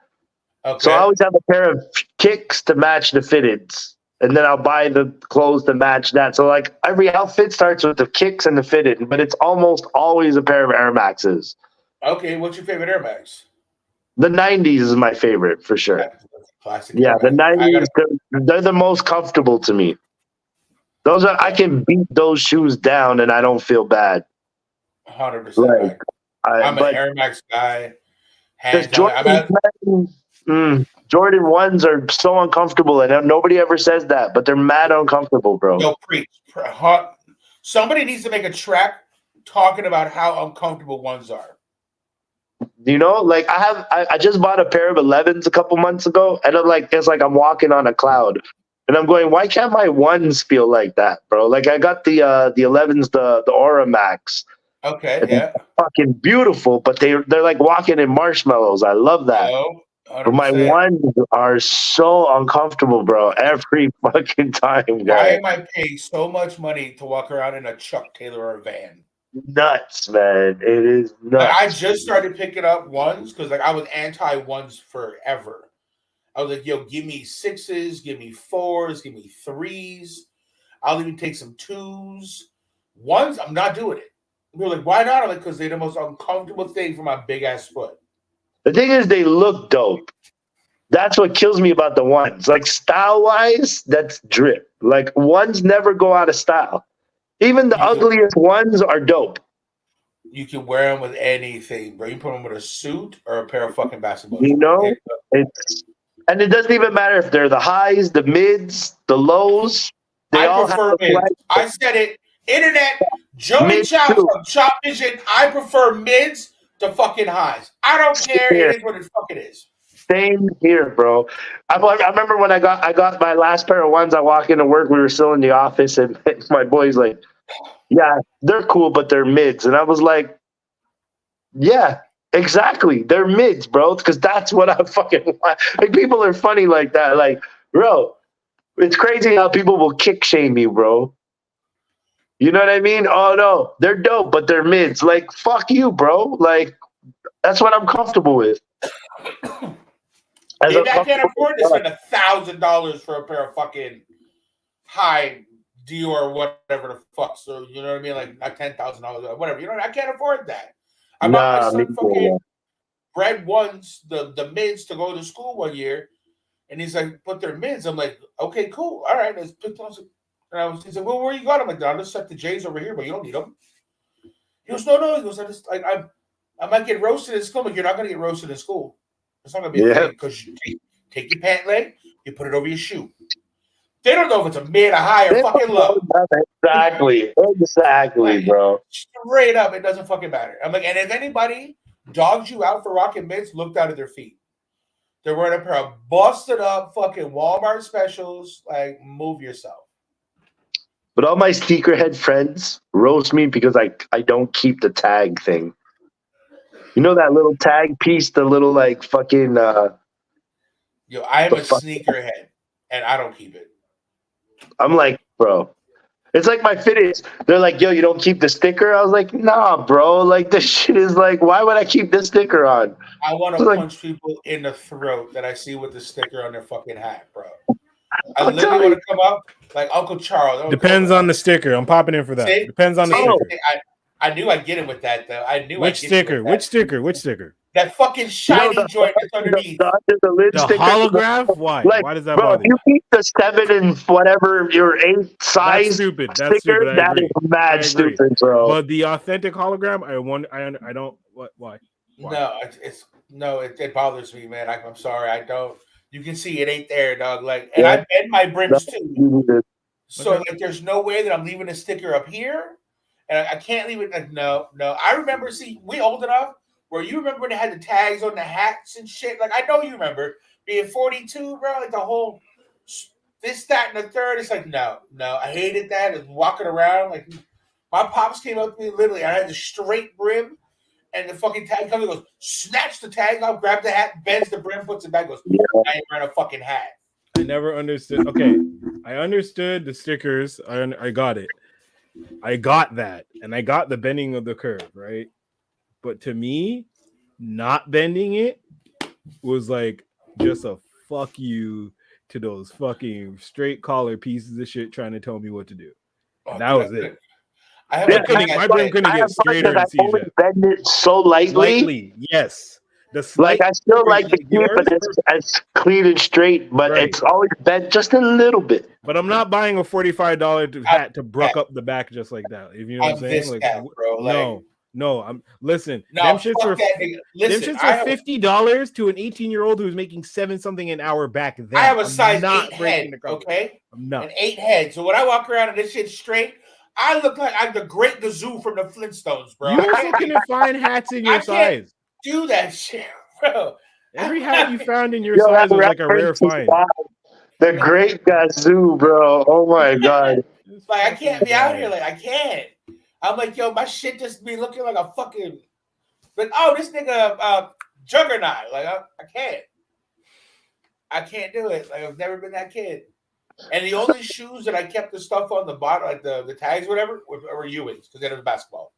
Okay. So I always have a pair of kicks to match the fitteds, and then I'll buy the clothes to match that. So like every outfit starts with the kicks and the fitted, but it's almost always a pair of Air Maxes. Okay, what's your favorite Air Max? The 90s is my favorite for sure. That's classic Yeah, Air the Max. 90s, they're the most comfortable to me. Those are I can beat those shoes down and I don't feel bad. 100%. Like I'm an but Air Max guy. because Hands down. Jordan 1s are so uncomfortable, and nobody ever says that, but they're mad uncomfortable, bro. Yo, preach. Somebody needs to make a track talking about how uncomfortable ones are. You know, like I just bought a pair of 11s a couple months ago, and it's like I'm walking on a cloud, and I'm going, why can't my ones feel like that, bro? Like I got the 11s, the Aura Max. Okay, And yeah. fucking beautiful, but they're like walking in marshmallows. I love that. Yo, But my 100%. ones are so uncomfortable, bro. Every fucking time, Why guy. am I paying so much money to walk around in a Chuck Taylor or a van? Nuts, man. It is nuts. Like, I just started picking up ones because like I was anti ones forever. I was like, yo, give me 6s, give me 4s, give me 3s. I'll even take some 2s. Ones, I'm not doing it. They're like, why not? I'm like, because they're the most uncomfortable thing for my big ass foot. The thing is, they look dope. That's what kills me about the ones. Like style wise, that's drip. Like ones never go out of style. Even the ugliest ones are dope. You can wear them with anything, bro. You put them with a suit or a pair of fucking basketball You shorts. know, and it doesn't even matter if they're the highs, the mids, the lows. They all prefer have mids. I said it. Internet, Joey Mids Chop too. from Chopvision. I prefer mids to fucking highs. I don't care. It is what the fuck it is. Same here, bro. I remember when I got my last pair of ones. I walk into work. We were still in the office, and my boy's like, "Yeah, they're cool, but they're mids." And I was like, "Yeah, exactly. They're mids, bro. Because that's what I fucking want." Like people are funny like that. Like, bro, it's crazy how people will kick shame you, bro. You know what I mean? Oh no, they're dope, but they're mids. Like, fuck you, bro. Like, that's what I'm comfortable with. Maybe I can't afford to spend $1,000 for a pair of fucking high Dior or whatever the fuck. So you know what I mean? Like $10,000, whatever. You know, I can't afford that. I bought my son fucking red ones, the mids to go to school one year, and he's like, "But they're mids." I'm like, "Okay, cool, all right." Let's pick those. And he's like, "Well, where you got them?" I'm like, "I just set the J's over here, but you don't need them." He goes, "No." He goes, I might get roasted in school, but you're not gonna get roasted in school. It's not gonna be a thing because you take your pant leg, you put it over your shoe. They don't know if it's a mid, a high, or fucking low. Exactly, Like, bro. straight up, it doesn't fucking matter. I'm like, and if anybody dogs you out for rocking mids, look down at their feet. They're wearing a pair of busted up fucking Walmart specials. Like, move yourself. But all my sneakerhead friends roast me because I don't keep the tag thing. You know that little tag piece, the little like fucking Yo, I am a sneakerhead, and I don't keep it. I'm like, bro. It's like my fitteds. They're like, yo, you don't keep the sticker? I was like, nah, bro. Like this shit is like, why would I keep this sticker on? I want to punch people in the throat that I see with the sticker on their fucking hat, bro. I literally want to come up like Uncle Charles. Depends on the sticker. I'm popping in for that. See? Depends on the sticker. I knew I'd get him with that, though. I knew Which sticker? Which sticker? Which sticker? That fucking shiny joint that's underneath. The holograph? Why? Like, why does that bro, bother you keep the 7 and whatever your 8 size. That's stupid. That's sticker, stupid. that is mad stupid, bro. But the authentic hologram, I don't. Why? No, it bothers me, man. I'm sorry, I don't. You can see it ain't there, dog. Like, and I bend my brims too. So like, there's no way that I'm leaving a sticker up here, and I can't leave it. Like, no. I remember. See, we old enough where you remember when they had the tags on the hats and shit. Like, I know you remember being 42, bro. Like the whole this, that, and the third. It's like no. I hated that. And walking around like my pops came up to me literally. I had the straight brim. And the fucking tag comes and goes, snatch the tag off, grab the hat, bends the brim, puts it back, goes, I ain't wearing a fucking hat. I never understood. Okay, I understood the stickers. I got it. I got that. And I got the bending of the curve, right? But to me, not bending it was like just a fuck you to those fucking straight collar pieces of shit trying to tell me what to do. And that was it. My brim couldn't get straighter and see that. Bend it so lightly. Yes. Like I still like the keep it as clean and straight, but it's always bent just a little bit. But I'm not buying a $45 hat to bruck up the back just like that. If you know what I'm saying? Like, cat, bro. No. Them shits were $50 to an 18-year-old who's making 7 something an hour back then. I have a size 8 head, okay? I'm not. An 8 head. So when I walk around and this shit's straight, I look like I'm the Great Gazoo from the Flintstones, bro. You also couldn't find hats in your size. Do that shit, bro. Every hat you found in your size was like a rare find. The Great Gazoo, bro. Oh my god. Like I can't be out here. Like I can't. I'm like, yo, my shit just be looking like a fucking. Like, oh, this nigga juggernaut. Like I can't do it. Like I've never been that kid. And the only shoes that I kept the stuff on the bottom, like the tags, whatever, were Ewings because they're the basketball.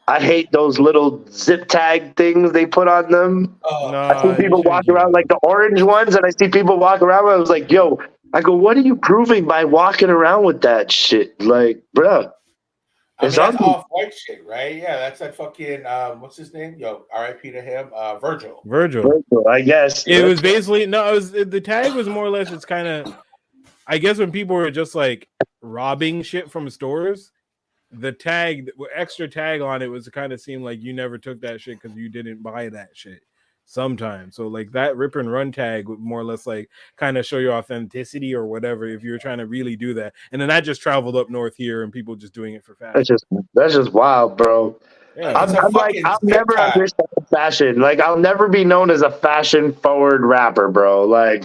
I hate those little zip tag things they put on them. I see people walk around like the orange ones, and I see people walk around. I was like, yo, I go, what are you proving by walking around with that shit? Like, bruh. That's off-white shit, right? Yeah, that's that fucking, what's his name? Yo, R.I.P. to him. Virgil, I guess. It was basically, the tag was more or less, it's kind of, I guess when people were just like robbing shit from stores, the tag, extra tag on it was kind of seemed like you never took that shit because you didn't buy that shit sometimes. So like that rip and run tag would more or less like kind of show your authenticity or whatever if you were trying to really do that. And then that just traveled up north here and people just doing it for fashion. That's just wild, bro. Yeah, I'm like, I'll never understand fashion. Like I'll never be known as a fashion forward rapper, bro. Like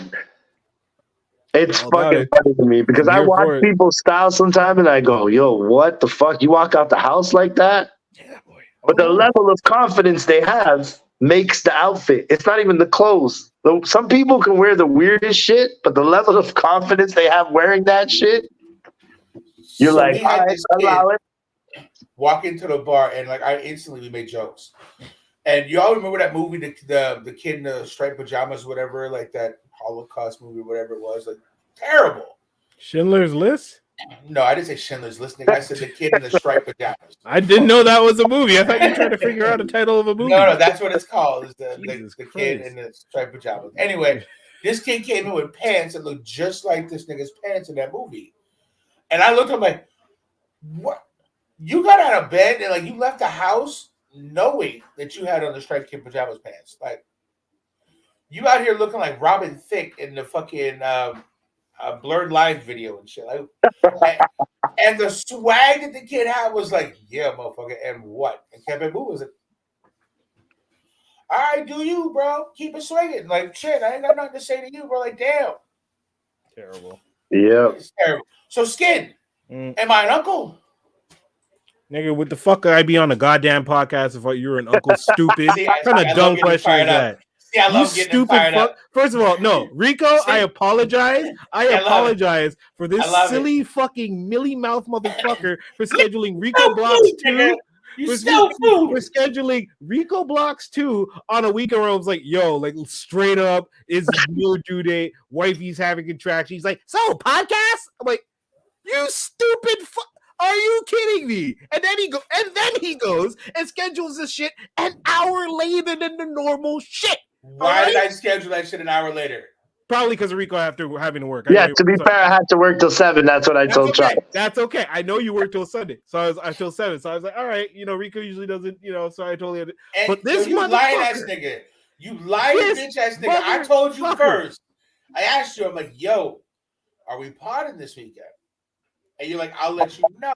it's fucking funny to me because I watch people's style sometimes and I go, yo, what the fuck? You walk out the house like that? Yeah, boy. But the level of confidence they have makes the outfit. It's not even the clothes. Some people can wear the weirdest shit, but the level of confidence they have wearing that shit, you're so like, all right, allow it. Walk into the bar and like we made jokes. And you all remember that movie, the kid in the striped pajamas, whatever, like that Holocaust movie, whatever it was, like terrible. Schindler's List? No, I didn't say Schindler's List. I said the kid in the striped pajamas. I didn't know that was a movie. I thought you were trying to figure out a title of a movie. No, that's what it's called. Is the kid in the striped pajamas. Anyway, this kid came in with pants that looked just like this nigga's pants in that movie. And I looked at him like, what? You got out of bed and like you left the house knowing that you had on the striped kid pajamas pants. Like you out here looking like Robin Thicke in the fucking a blurred lines video and shit. And the swag that the kid had was like, yeah, motherfucker, and what? And Kevin Boo was like, all right, do you, bro? Keep it swinging. Like, shit, I ain't got nothing to say to you, bro. Like, damn. Terrible. Yeah. It's terrible. So, Skin, am I an uncle? Nigga, what the fuck could I be on a goddamn podcast if you were an uncle? Stupid. What kind of dumb question is that? See, I love you getting stupid fired fuck. up. First of all, no, Rico, I apologize. I apologize for this silly fucking millie mouth motherfucker for scheduling Rico Blox 2. For scheduling Rico Blox 2 on a weekend where I was like, yo, like straight up, is your due date, wifey's having contractions. He's like, so podcast? I'm like, you stupid fuck. Are you kidding me? And then he goes and schedules this shit an hour later than the normal shit. Why did I schedule that shit an hour later? Probably because of Rico after having to work. Yeah, to be fair, I had to work till 7. That's what I told Chuck. That's okay. I know you work till Sunday, so I till 7. So I was like, all right, Rico usually doesn't, so I totally. But this you lying ass nigga, you lying bitch ass nigga. I told you first. I asked you, I'm like, yo, are we potting this weekend? And you're like, I'll let you know.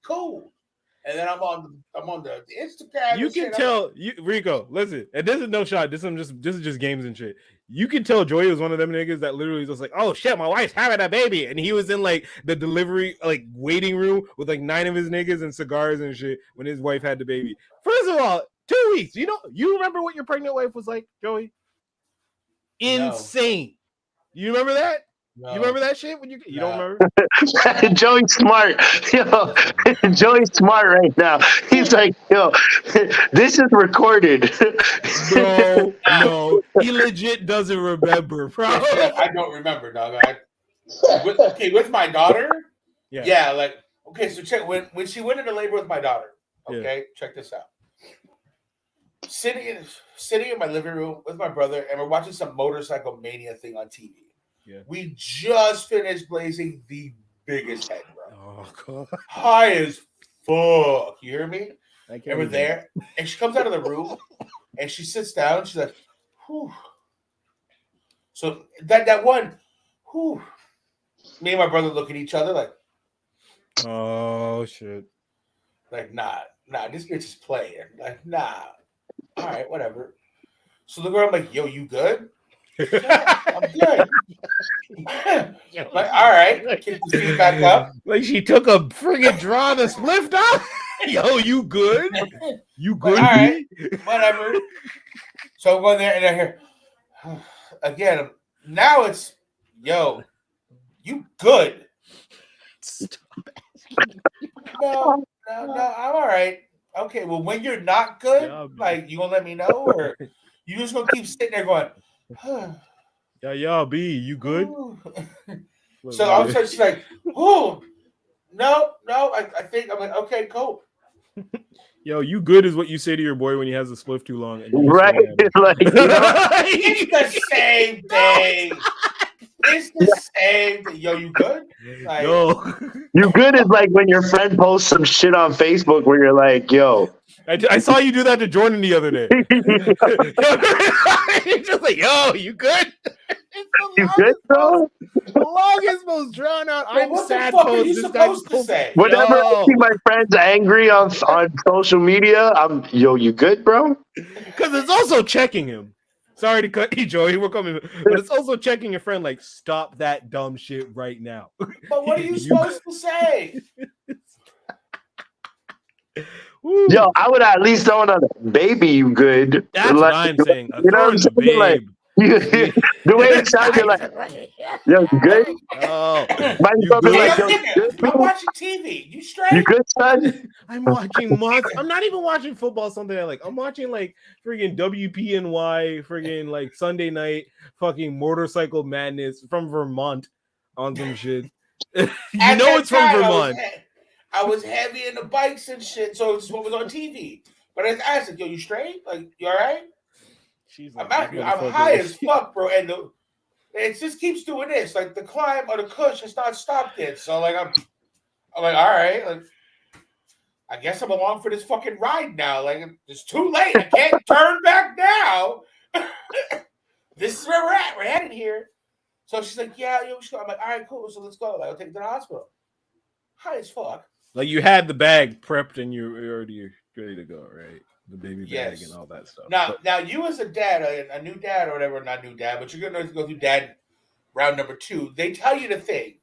Cool. And then I'm on the Instagram. You can tell Rico, listen, and this is no shot. This is just games and shit. You can tell Joey was one of them niggas that literally was just like, oh shit, my wife's having a baby. And he was in like the delivery, like waiting room with like 9 of his niggas and cigars and shit when his wife had the baby. First of all, 2 weeks. You remember what your pregnant wife was like, Joey? Insane. No. You remember that? No. You remember that shit when you don't remember? Joey's smart. Joey's smart right now. He's like, yo, this is recorded. No, he legit doesn't remember, bro. I don't remember, dog. With my daughter. Yeah, like okay. So check when she went into labor with my daughter. Okay, check this out. Sitting in my living room with my brother, and we're watching some motorcycle mania thing on TV. Yeah. We just finished blazing the biggest head, bro. Oh, God. High as fuck. You hear me? And we're there. And she comes out of the room and she sits down. She's like, whew. So that one, whew. Me and my brother look at each other like, oh, shit. Like, nah, this bitch is playing. Like, nah. All right, whatever. So the girl, I'm like, yo, you good? Yeah, I'm good. Like, all right, kick the feet back up. Like she took a friggin' draw the spliff off. Yo, you good? You good? Like, all right, whatever. So I'm going there and I hear again. Now it's yo, you good? No, I'm all right. Okay, well, when you're not good, like you gonna let me know, or you just gonna keep sitting there going. Yeah, B, you good? So I was just like, oh, no, I think I'm like, okay, cool. Yo, you good is what you say to your boy when he has a spliff too long. Right. Like, it's the same thing. It's the same thing. Yo, you good? Like, yo. You good is like when your friend posts some shit on Facebook where you're like, yo. I saw you do that to Jordan the other day. He's just like, yo, you good? You good, bro? The longest, most drawn out. I'm what sad the fuck post. are you supposed to say? Whenever I see my friends angry on social media, I'm, yo, you good, bro? Because it's also checking him. Sorry to cut you, Joey. We're coming, but it's also checking your friend. Like, stop that dumb shit right now. But what are you supposed to say? Yo, I would at least throw another baby. You good? That's like, what I'm saying. You know what I'm saying? Like, the way it sounded like, yo, you good? Oh, you good? Like, I'm watching TV. You straight? You good, son? I'm watching I'm not even watching football. Something I like. I'm watching like friggin' WPNY, friggin' like Sunday night, fucking motorcycle madness from Vermont on some shit. It's from Vermont. I was heavy in the bikes and shit, so it's what was on TV. But I asked her, yo, you straight? Like, you all right? She's like, I'm high as fuck, bro. And it just keeps doing this. Like, the climb or the cush has not stopped yet. So, like, I'm like, all right. Like, I guess I'm along for this fucking ride now. Like, it's too late. I can't turn back now. This is where we're at. We're headed here. So she's like, yeah, we should go. I'm like, all right, cool. So let's go. Like, I'll take you to the hospital. High as fuck. Like you had the bag prepped and you're already ready to go, right? The baby bag and all that stuff. Now you as a dad, a new dad or whatever, not new dad, but you're going to go through dad round number 2. They tell you the thing.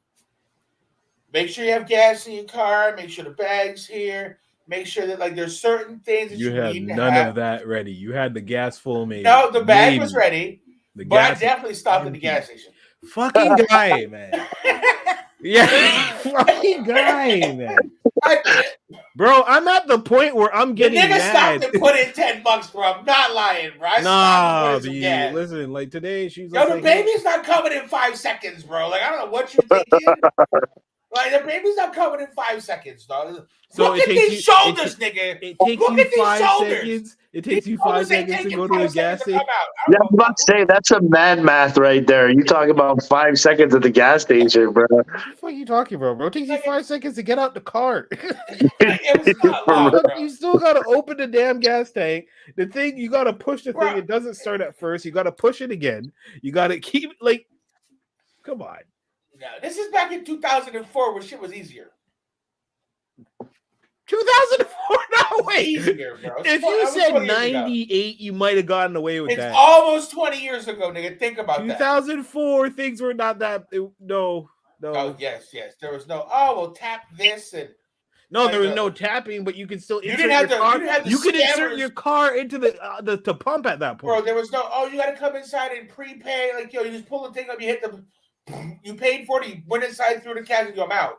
Make sure you have gas in your car. Make sure the bag's here. Make sure that there's certain things that you had need to none have. of that ready. You had the gas full, maybe. No, the bag was ready, but I definitely stopped at the gas station. Fucking guy, man. Yeah, fucking guy, man. Bro, I'm at the point where I'm getting the nigga mad. stopped and put in $10, bro. I'm not lying, bro. Listen, like today she's the baby's not coming in 5 seconds, bro. Like I don't know what you're thinking. Like the baby's not coming in 5 seconds, dog. So look at these shoulders, nigga. It takes you 5 seconds. It takes you 5 seconds to go to a gas station. Yeah, I'm about to say that's some mad math right there. You talk about 5 seconds at the gas station, bro. What the fuck are you talking about, bro? It takes you 5 seconds to get out the car. It was not long, bro. You still gotta open the damn gas tank. The thing you gotta push the thing. It doesn't start at first. You gotta push it again. You gotta keep come on. No, this is back in 2004 where shit was easier. 2004? No, wait. Easier, bro. If you said 98, you might have gotten away with that. It's almost 20 years ago, nigga. Think about 2004, things were not that. No. Oh, yes. There was no, well, tap this and. No, there was no tapping, but you could still insert your car. You could insert your car into the pump at that point. Bro, there was no, you got to come inside and prepay. Like, you just pull the thing up, you hit you paid for it, you went inside through the cash and you come out.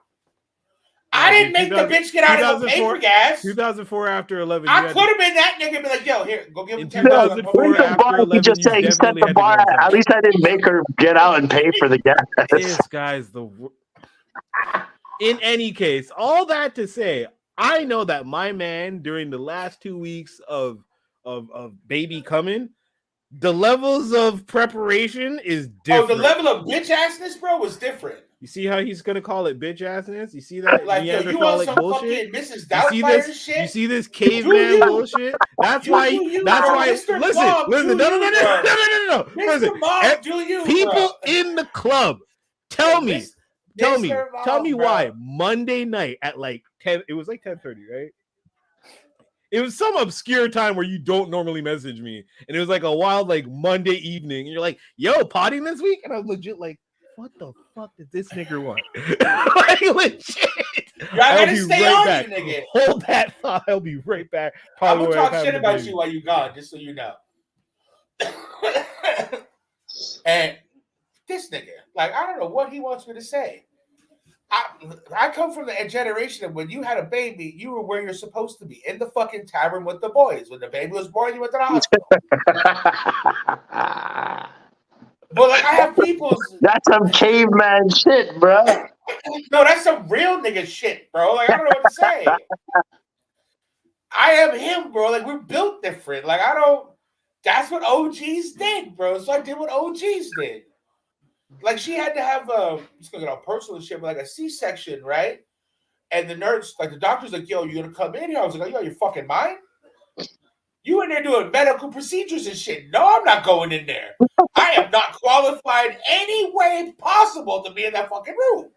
I didn't make the bitch get out and go pay for gas. 2004 after 11. I could have been that nigga and be like, yo, here, go give him $10. 2004 after 11, you just say he set the bar. At least I didn't make her get out and pay for the gas. This guy's in any case, all that to say, I know that my man during the last 2 weeks of baby coming, the levels of preparation is different. Oh, the level of bitch assness, bro, was different. You see how he's gonna call it bitch assness? You see that you want some bullshit? Fucking Mrs. Doubtfire shit? You see this caveman bullshit? That's why. Listen. No. Listen, people in the club, tell me why Monday night at 10. It was 10:30, right? It was some obscure time where you don't normally message me, and it was a wild Monday evening, and you're like, "Yo, potting this week," and I was legit what the fuck did this nigga want? Legit. I'll be right back. Nigga. Hold that thought. I'll be right back. I'm gonna talk shit about you while you gone, just so you know. And this nigga, I don't know what he wants me to say. I come from the generation of when you had a baby, you were where you're supposed to be, in the fucking tavern with the boys. When the baby was born, you went to the hospital. But I have people. That's some caveman shit, bro. No, that's some real nigga shit, bro. I don't know what to say. I am him, bro. We're built different. I don't. That's what OGs did, bro. So I did what OGs did. She had to have just gonna get all personal shit, but a C-section, right? And the nurse, the doctor's like, "Yo, you gonna come in here?" I was like, "Yo, you fucking mind? You in there doing medical procedures and shit?" No, I'm not going in there. I am not qualified any way possible to be in that fucking room.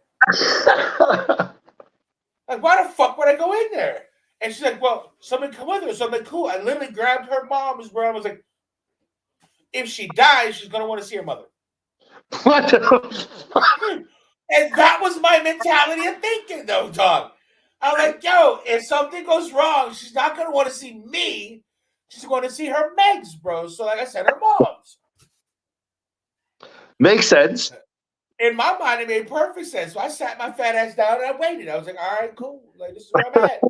Why the fuck would I go in there? And she's like, "Well, somebody come with her." So I'm like, "Cool." I literally grabbed her mom's, bro. I was like, if she dies, she's gonna want to see her mother. What the fuck? And that was my mentality of thinking, though, dog. I'm like, yo, if something goes wrong, she's not gonna want to see me. She's going to see her Megs, bro. So, like I said, her mom's. Makes sense. In my mind, it made perfect sense. So I sat my fat ass down and I waited. I was like, all right, cool. This is where I'm at.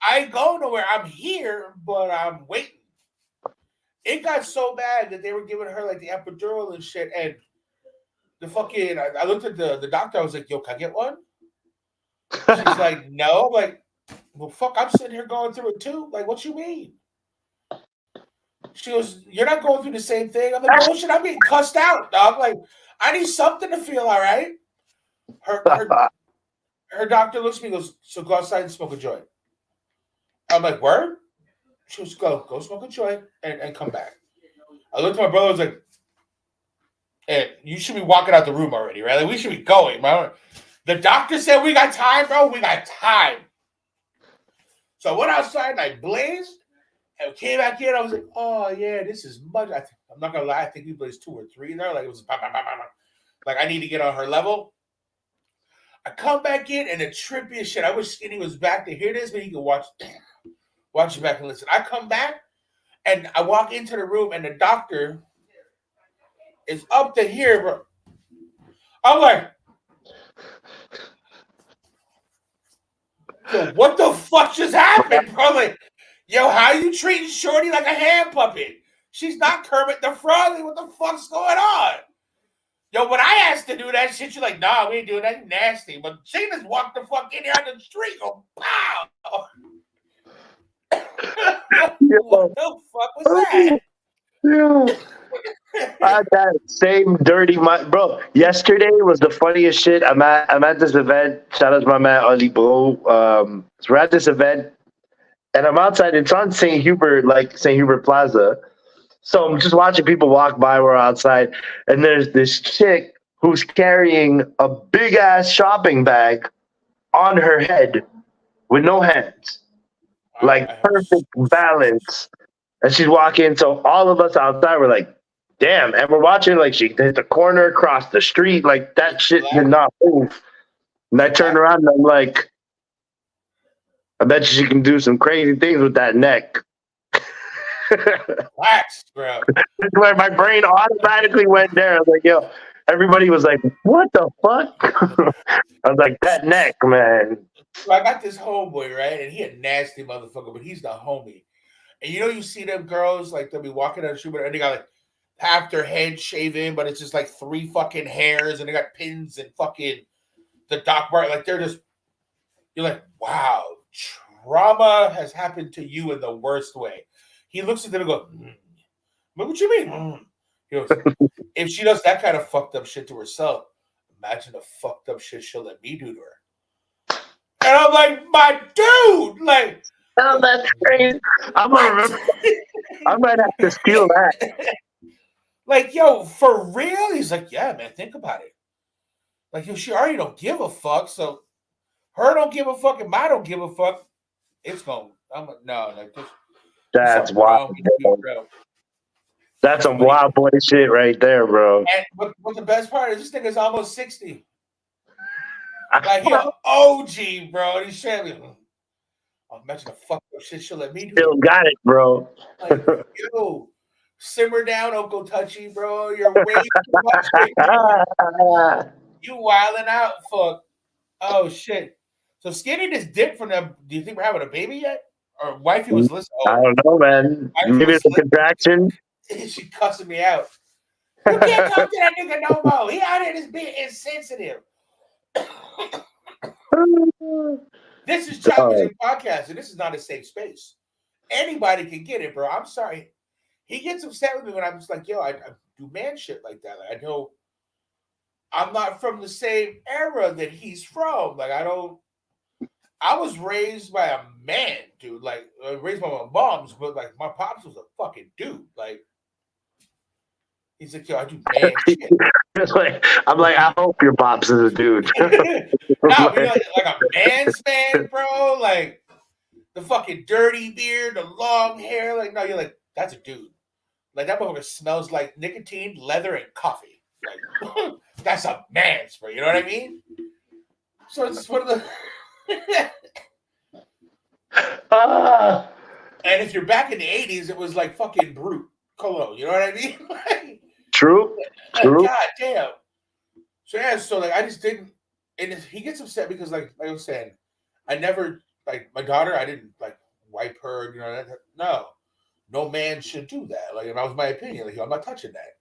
I ain't going nowhere. I'm here, but I'm waiting. It got so bad that they were giving her the epidural and shit. And the fucking, I looked at the doctor. I was like, yo, can I get one? She's like, no. I'm like, well, fuck, I'm sitting here going through it too. What you mean? She goes, you're not going through the same thing. I'm like, bullshit, I'm getting cussed out, dog. I need something to feel all right. Her doctor looks at me and goes, so go outside and smoke a joint. I'm like, word? She goes, go smoke a joint and come back. I looked at my brother, I was like, And you should be walking out the room already, right? Like, we should be going, bro. The doctor said we got time, bro. We got time. So I went outside and I blazed and came back in. I was like, oh, yeah, this is much. I'm not going to lie. I think we blazed 2 or 3 there. Like, it was like, I need to get on her level. I come back in and the trippiest shit. I wish Skinny was back to hear this, but he could watch it back and listen. I come back and I walk into the room and the doctor is up to here, bro. I'm like, yo, what the fuck just happened, bro? Like, yo, how you treating Shorty like a hand puppet? She's not Kermit the Frog. What the fuck's going on? Yo, when I asked to do that shit, you're like, nah, we ain't doing that. Nasty. But she just walked the fuck in here on the street. Go, pow. What the fuck was that? Yeah. That same dirty bro. Yesterday was the funniest shit. I'm at this event. Shout out to my man Ali Bro. So we're at this event, and I'm outside. It's on St. Hubert, like St. Hubert Plaza. So I'm just watching people walk by. We're outside, and there's this chick who's carrying a big ass shopping bag on her head with no hands, like perfect balance. And she's walking. So all of us outside, we're like, damn. And we're watching, like, she hit the corner across the street. Like, that shit did not move. And I turned around and I'm like, I bet you she can do some crazy things with that neck. Relax, bro. Like, my brain automatically went there. I was like, yo, everybody was like, what the fuck? I was like, that neck, man. So I got this homeboy, right? And he a nasty motherfucker, but he's the homie. And you see them girls, like, they'll be walking down the street and they got, like, half their head shaven, but it's just, like, 3 fucking hairs and they got pins and fucking the Doc Bart. Like, they're just, you're like, wow, trauma has happened to you in the worst way. He looks at them and goes, what you mean? He goes, if she does that kind of fucked up shit to herself, imagine the fucked up shit she'll let me do to her. And I'm like, my dude, like, oh, that's crazy. I'm gonna remember. I might have to steal that. Like, yo, for real? He's like, yeah, man, think about it. Like, yo, she already don't give a fuck, so her don't give a fuck and I don't give a fuck. It's going, like this. That's wild. That's some wild boy shit right there, bro. And what the best part is, this thing is almost 60. Like, yo, OG, bro. He's saying, oh, imagine the fuck up shit she'll let me do. Still got it, bro. Like, yo, simmer down, Uncle Touchy, bro. You're way too much. You wilding out, fuck. Oh, shit. So Skinny just dipped from them. Do you think we're having a baby yet? Or wifey was listening? I don't know, man. Maybe it's a contraction. She cussing me out. You can't talk to that nigga no more. He out here just being insensitive. This is Chopvision Podcast, and this is not a safe space. Anybody can get it, bro. I'm sorry. He gets upset with me when I'm just like, yo, I do man shit like that. Like, I know I'm not from the same era that he's from. Like, I was raised by a man, dude. Like, raised by my moms, but like my pops was a fucking dude. Like, he's like, yo, I do man shit. I'm like, I hope your pops is a dude. No, like a man's man, bro. Like the fucking dirty beard, the long hair. Like, no, you're like, that's a dude. Like, that motherfucker smells like nicotine, leather, and coffee. Like, that's a man's, bro. You know what I mean? So it's just one of the. And if you're back in the 80s, it was like fucking Brute cologne. You know what I mean? Like, True. God damn. So yeah, so like I just didn't, and he gets upset because like I was saying, I never like my daughter. I didn't like wipe her. You know, no man should do that. Like, and that was my opinion. Like, I'm not touching that.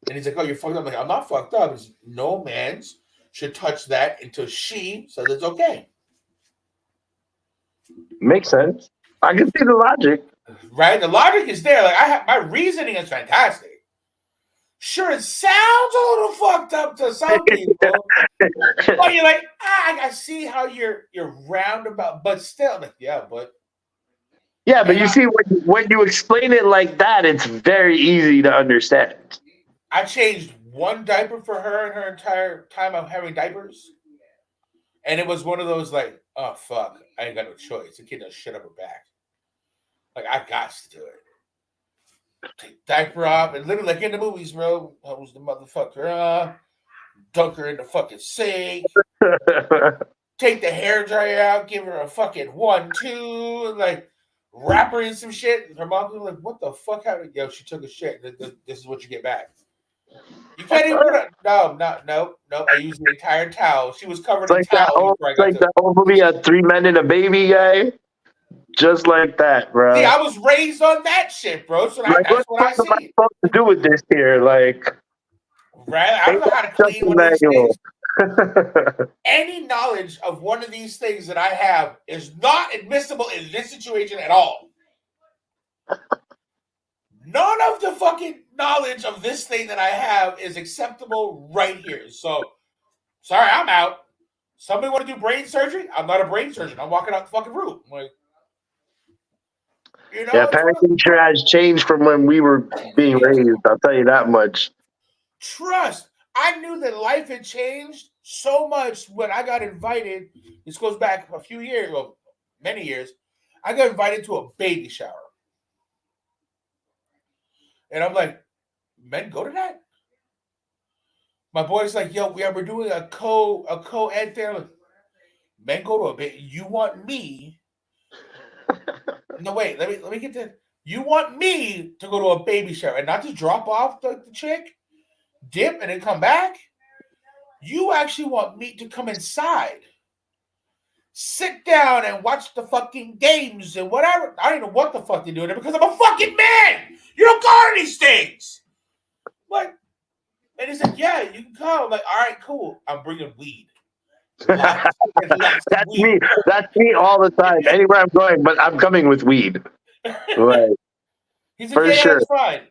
And he's like, "Oh, you're fucked up." I'm like, I'm not fucked up. It's no man's should touch that until she says it's okay. Makes sense. I can see the logic. Right? The logic is there. Like, I have my reasoning is fantastic. Sure, it sounds a little fucked up to some people. But you're like, I see how you're roundabout, but still, like, yeah, but you see, when you explain it like that, it's very easy to understand. I changed one diaper for her in her entire time of having diapers. And it was one of those like, oh fuck, I ain't got no choice. The kid does shit up her back. Like I got to do it. Take diaper off and literally like in the movies, bro. I was the motherfucker. Dunk her in the fucking sink. Take the hair dryer out, give her a fucking 1-2, like wrap her in some shit. Her mom was like, "What the fuck happened?" Yo, she took a shit. This is what you get back. You can't even put it. No. I used the entire towel. She was covered in towel. That old movie, 3 Men and a Baby guy. Just like that, bro. See, I was raised on that shit, bro. So like, that's what I see. What am I supposed to do with this here? Like, right? I don't know how to clean one of these things. Any knowledge of one of these things that I have is not admissible in this situation at all. None of the fucking knowledge of this thing that I have is acceptable right here. So, sorry, I'm out. Somebody want to do brain surgery? I'm not a brain surgeon. I'm walking out the fucking room. Like, you know, yeah, parenting sure has changed from when we were being raised. I'll tell you that much. Trust. I knew that life had changed so much when I got invited. This goes back a few years, well, many years. I got invited to a baby shower. And I'm like, men go to that? My boy's like, yo, we're doing a co-ed thing. Like, men go to a baby. You want me? No, wait, let me get that. You want me to go to a baby shower and not just drop off the chick, dip, and then come back? You actually want me to come inside, sit down and watch the fucking games and whatever. I don't know what the fuck they're doing there because I'm a fucking man. You don't go to these things. Like, and he said, yeah, you can come. I'm like, all right, cool. I'm bringing weed. That's weed. That's me all the time. Anywhere I'm going, but I'm coming with weed. Right. He said, yeah, that's fine.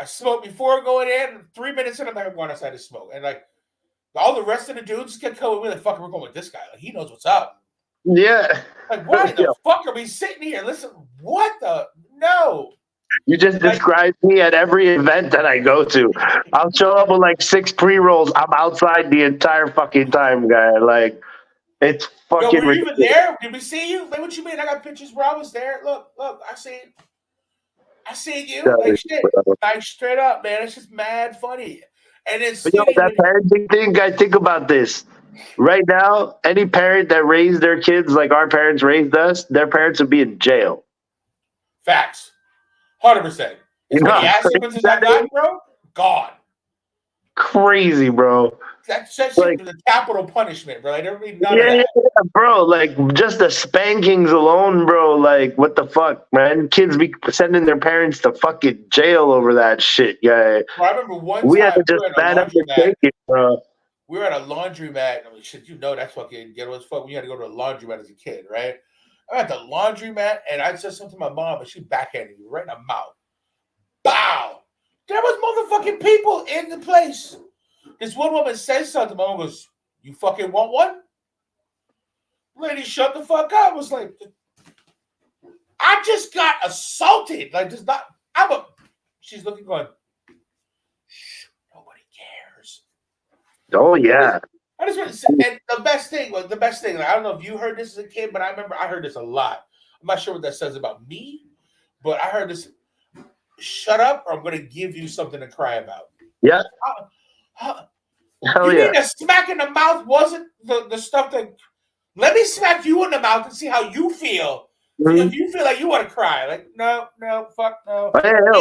I smoked before going in. 3 minutes in, I'm like, I'm going outside to smoke. And like, all the rest of the dudes kept coming with me like, fuck, we're going with this guy. Like, he knows what's up. Yeah. Like, why the fuck are we sitting here? Listen, what the? No. You just described me at every event that I go to. I'll show up with like 6 pre-rolls. I'm outside the entire fucking time, guy. Like, it's fucking ridiculous. Were you even there? Did we see you? Like, what you mean? I got pictures where I was there. Look, I seen you. Like, shit. Like, straight up, man. It's just mad funny. And it's that parenting thing, I think about this. Right now, any parent that raised their kids like our parents raised us, their parents would be in jail. Facts. 100%. When the ass opens in that guy, bro, gone. Crazy, bro. That's like the capital punishment, bro. Like, there would be none of that. Yeah, bro. Like, just the spankings alone, bro. Like, what the fuck, man? Kids be sending their parents to fucking jail over that shit, guy. Well, I remember one we time had to just stand up and take it, bro. We were at a laundromat. I mean, shit, you know that's fucking ghetto as fuck. We had to go to a laundromat as a kid, right? I'm at the laundromat, and I said something to my mom, and she backhanded me right in the mouth. Bow! There was motherfucking people in the place. This one woman says something. My mom goes, "You fucking want one?" Lady, shut the fuck up. I was like, I just got assaulted. Like, just not. She's looking, going, shh, nobody cares. Oh yeah. I just want to say, and the best thing. Like, I don't know if you heard this as a kid, but I remember I heard this a lot. I'm not sure what that says about me, but I heard this. Shut up, or I'm going to give you something to cry about. Yeah. You mean the smack in the mouth wasn't the stuff that... Let me smack you in the mouth and see how you feel. Mm-hmm. If you feel like you want to cry. Like, no, fuck no.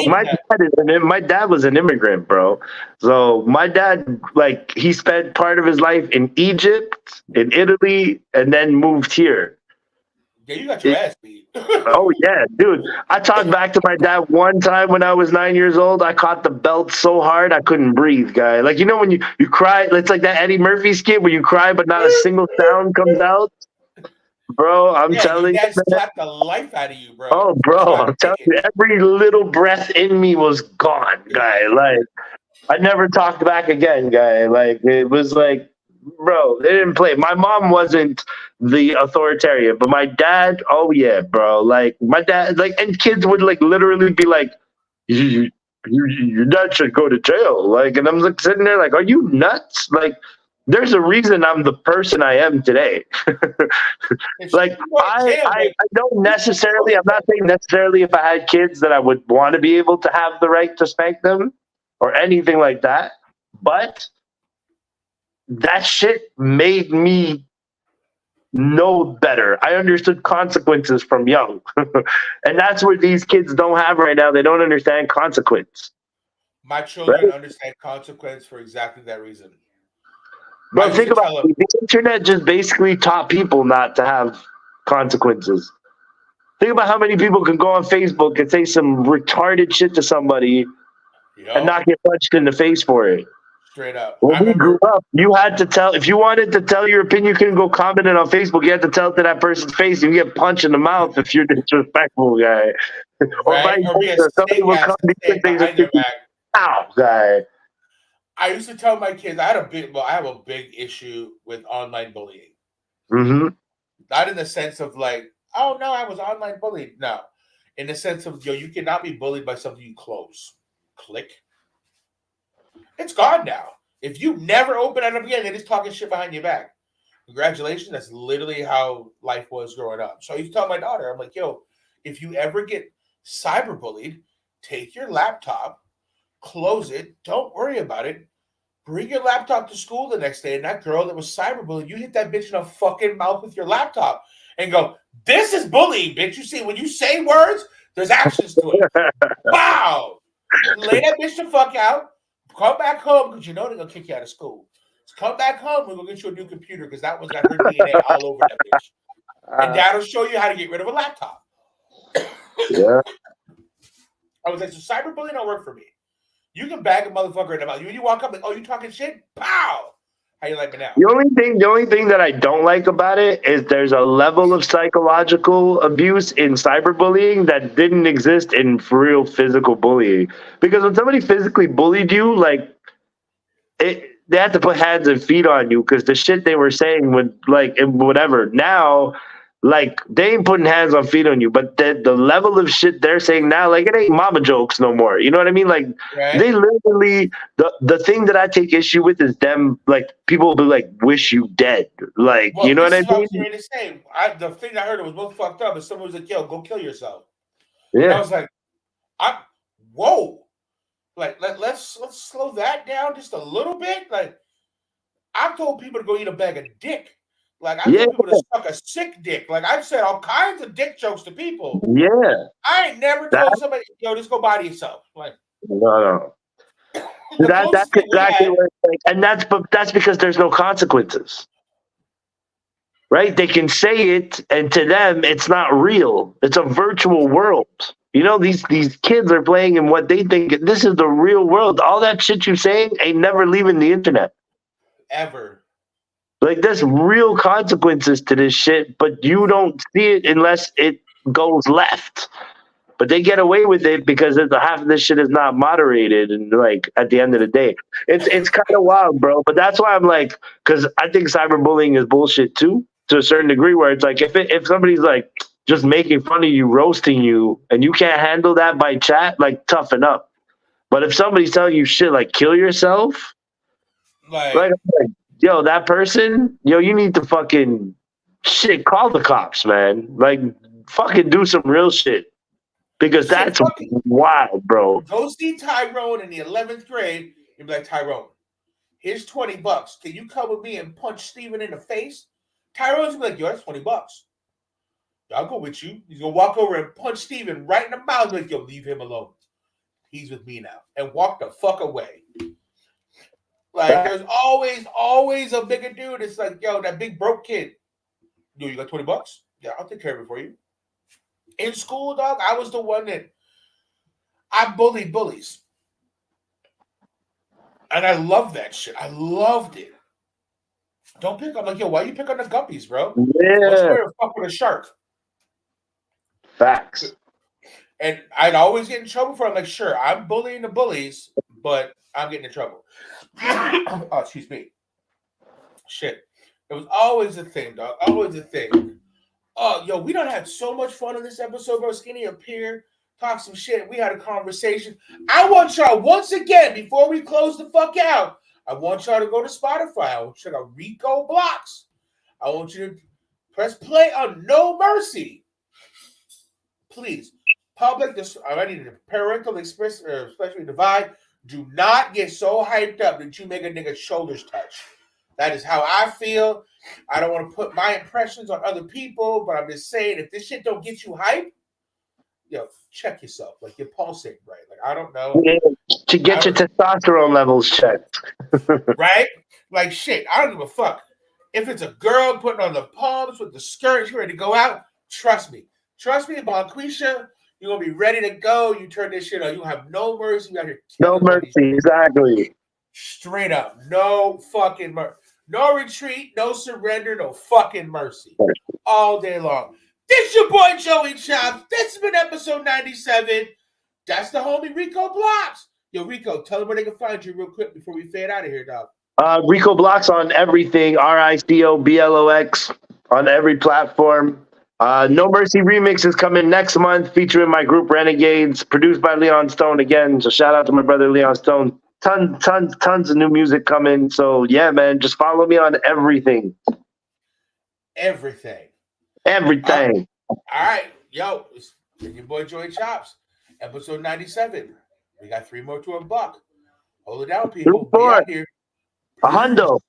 My dad was an immigrant, bro. So my dad, like, he spent part of his life in Egypt, in Italy, and then moved here. Yeah, you got your ass beat. Oh, yeah, dude. I talked back to my dad one time when I was 9 years old. I caught the belt so hard I couldn't breathe, guy. Like, you know when you cry, it's like that Eddie Murphy skit where you cry but not a single sound comes out? Bro, I'm telling you. Slapped the life out of you, bro. Oh, bro, I'm telling you, every little breath in me was gone, guy. Like, I never talked back again, guy. Like, it was like, bro, they didn't play. My mom wasn't the authoritarian, but my dad, oh yeah, bro. Like, my dad, like, and kids would like literally be like, you your dad should go to jail. Like, and I'm like sitting there like, are you nuts? Like, there's a reason I'm the person I am today. Like, I don't necessarily, I'm not saying necessarily if I had kids that I would want to be able to have the right to spank them or anything like that. But that shit made me know better. I understood consequences from young. And that's what these kids don't have right now. They don't understand consequence. My children understand consequence for exactly that reason. Bro, think about it. The internet just basically taught people not to have consequences. Think about how many people can go on Facebook and say some retarded shit to somebody and not get punched in the face for it. Straight up. When we grew up, you had to tell, if you wanted to tell your opinion, you couldn't go comment it on Facebook. You had to tell it to that person's face. You get punched in the mouth if you're disrespectful, guy. Right? Or be a snake ass behind your back. Ow, guy. I used to tell my kids, I have a big issue with online bullying. Mm-hmm. Not in the sense of like, oh no, I was online bullied. No. In the sense of, you cannot be bullied by something you close. Click. It's gone now. If you never open it up again, they're just talking shit behind your back. Congratulations. That's literally how life was growing up. So I used to tell my daughter, I'm like, if you ever get cyberbullied, take your laptop, close it, don't worry about it. Bring your laptop to school the next day, and that girl that was cyberbullied, you hit that bitch in the fucking mouth with your laptop and go, this is bullying, bitch. You see, when you say words, there's actions to it. Wow. Lay that bitch the fuck out. Come back home because you know they're going to kick you out of school. So come back home and we'll get you a new computer because that one's got her DNA all over that bitch. And that'll show you how to get rid of a laptop. Yeah. I was like, so cyberbullying don't work for me. You can bag a motherfucker in the mouth. You walk up and, you talking shit? Pow! How you like me now? The only thing that I don't like about it is there's a level of psychological abuse in cyberbullying that didn't exist in real physical bullying. Because when somebody physically bullied you, like they had to put hands and feet on you because the shit they were saying would like whatever. Now, like they ain't putting hands on feet on you, but the level of shit they're saying now, like it ain't mama jokes no more. You know what I mean? Like they literally the thing that I take issue with is them like people will be like wish you dead. Like you know what I mean? The thing I heard it was both fucked up, and someone was like, "Yo, go kill yourself." Yeah. And I was like, whoa. Like let's slow that down just a little bit. Like I've told people to go eat a bag of dick. Like I told people to suck a sick dick. Like I've said all kinds of dick jokes to people. Yeah. I ain't never told somebody, just go body yourself. Like no. That's exactly what it's like. And that's because there's no consequences. Right? They can say it, and to them, it's not real. It's a virtual world. You know, these kids are playing in what they think this is the real world. All that shit you're saying ain't never leaving the internet. Ever. Like, there's real consequences to this shit, but you don't see it unless it goes left. But they get away with it because half of this shit is not moderated. And, like, at the end of the day, it's kind of wild, bro. But that's why I'm like, because I think cyberbullying is bullshit, too, to a certain degree, where it's like, if somebody's, like, just making fun of you, roasting you, and you can't handle that by chat, like, toughen up. But if somebody's telling you shit like kill yourself, like yo, that person, you need to fucking shit, call the cops, man. Like, fucking do some real shit. Because that's wild, bro. Go see Tyrone in the 11th grade and be like, Tyrone, here's $20. Can you come with me and punch Steven in the face? Tyrone's gonna be like, yo, that's $20. I'll go with you. He's gonna walk over and punch Steven right in the mouth. Like, yo, leave him alone. He's with me now. And walk the fuck away. Like, there's always a bigger dude. It's like, yo, that big broke kid. Yo, you got $20? Yeah, I'll take care of it for you. In school, dog, I was the one that I bullied bullies. And I loved that shit. I loved it. Don't pick on, like, yo, why you pick on the guppies, bro? Yeah. What's the fuck with a shark? Facts. And I'd always get in trouble for it. I'm like, sure, I'm bullying the bullies, but I'm getting in trouble. Oh, excuse me. Shit. It was always a thing, dog. Always a thing. Oh, yo, we done had so much fun in this episode, bro. Skinny up here, talk some shit. We had a conversation. I want y'all, once again, before we close the fuck out, I want y'all to go to Spotify. I want you to check out Rico Blox. I want you to press play on No Mercy. Please, public, I need a parental express, especially divide. Do not get so hyped up that you make a nigga's shoulders touch. That is how I feel. I don't want to put my impressions on other people, but I'm just saying, if this shit don't get you hype, yo, check yourself. Like, you're pulsing, right? Like, I don't know. Yeah, to get your testosterone levels checked. Right? Like, shit, I don't give a fuck. If it's a girl putting on the palms with the skirt, she's ready to go out, trust me. Trust me, Bonquisha, you're going to be ready to go. You turn this shit on. You have no mercy. You got here. No mercy, exactly. Straight up. No fucking mercy. No retreat, no surrender, no fucking mercy. All day long. This your boy, Joey Chops. This has been episode 97. That's the homie Rico Blox. Yo, Rico, tell them where they can find you real quick before we fade out of here, dog. Rico Blox on everything. RICOBLOX on every platform. No Mercy Remix is coming next month, featuring my group Renegades, produced by Leon Stone again. So shout out to my brother Leon Stone. Tons of new music coming. So yeah, man, just follow me on everything. Everything. All right. Yo, it's your boy Joey Chops. Episode 97. We got 3 more to a buck. Hold it down, people. We out here. A hundo.